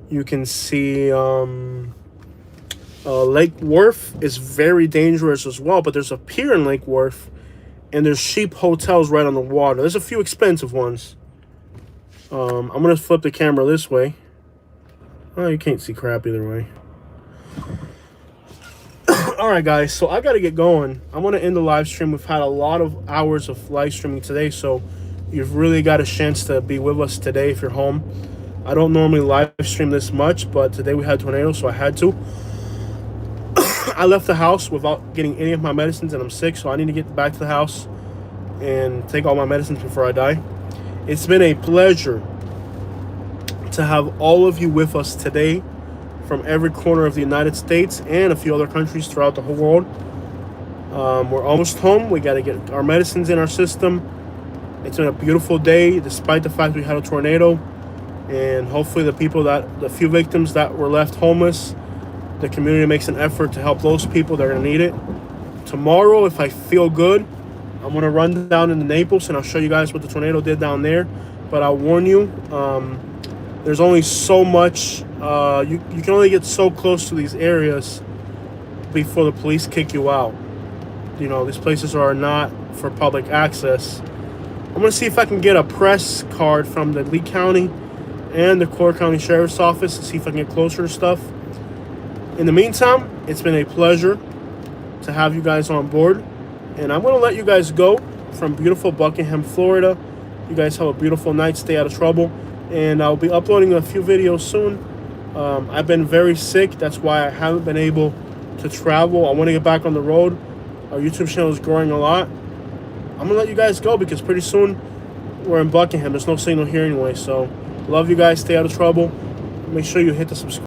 You can see Lake Worth is very dangerous as well. But there's a pier in Lake Worth, and there's cheap hotels right on the water. There's a few expensive ones. I'm gonna flip the camera this way. Oh, you can't see crap either way. All right, guys, so I got to get going. I'm going to end the live stream. We've had a lot of hours of live streaming today, so you've really got a chance to be with us today if you're home. I don't normally live stream this much, but today we had tornadoes, so I had to. I left the house without getting any of my medicines, and I'm sick, so I need to get back to the house and take all my medicines before I die. It's been a pleasure to have all of you with us today from every corner of the United States and a few other countries throughout the whole world. We're almost home. We got to get our medicines in our system. It's been a beautiful day, despite the fact we had a tornado. And hopefully the few victims that were left homeless, the community makes an effort to help those people that are going to need it. Tomorrow, if I feel good, I'm going to run down into Naples and I'll show you guys what the tornado did down there. But I'll warn you, there's only so much. You can only get so close to these areas before the police kick you out. You know, these places are not for public access. I'm going to see if I can get a press card from the Lee County and the Core County Sheriff's Office to see if I can get closer to stuff. In the meantime, it's been a pleasure to have you guys on board. And I'm going to let you guys go from beautiful Buckingham, Florida. You guys have a beautiful night. Stay out of trouble. And I'll be uploading a few videos soon. I've been very sick. That's why I haven't been able to travel. I want to get back on the road. Our YouTube channel is growing a lot. I'm going to let you guys go because pretty soon we're in Buckingham. There's no signal here anyway. So love you guys. Stay out of trouble. Make sure you hit the subscribe.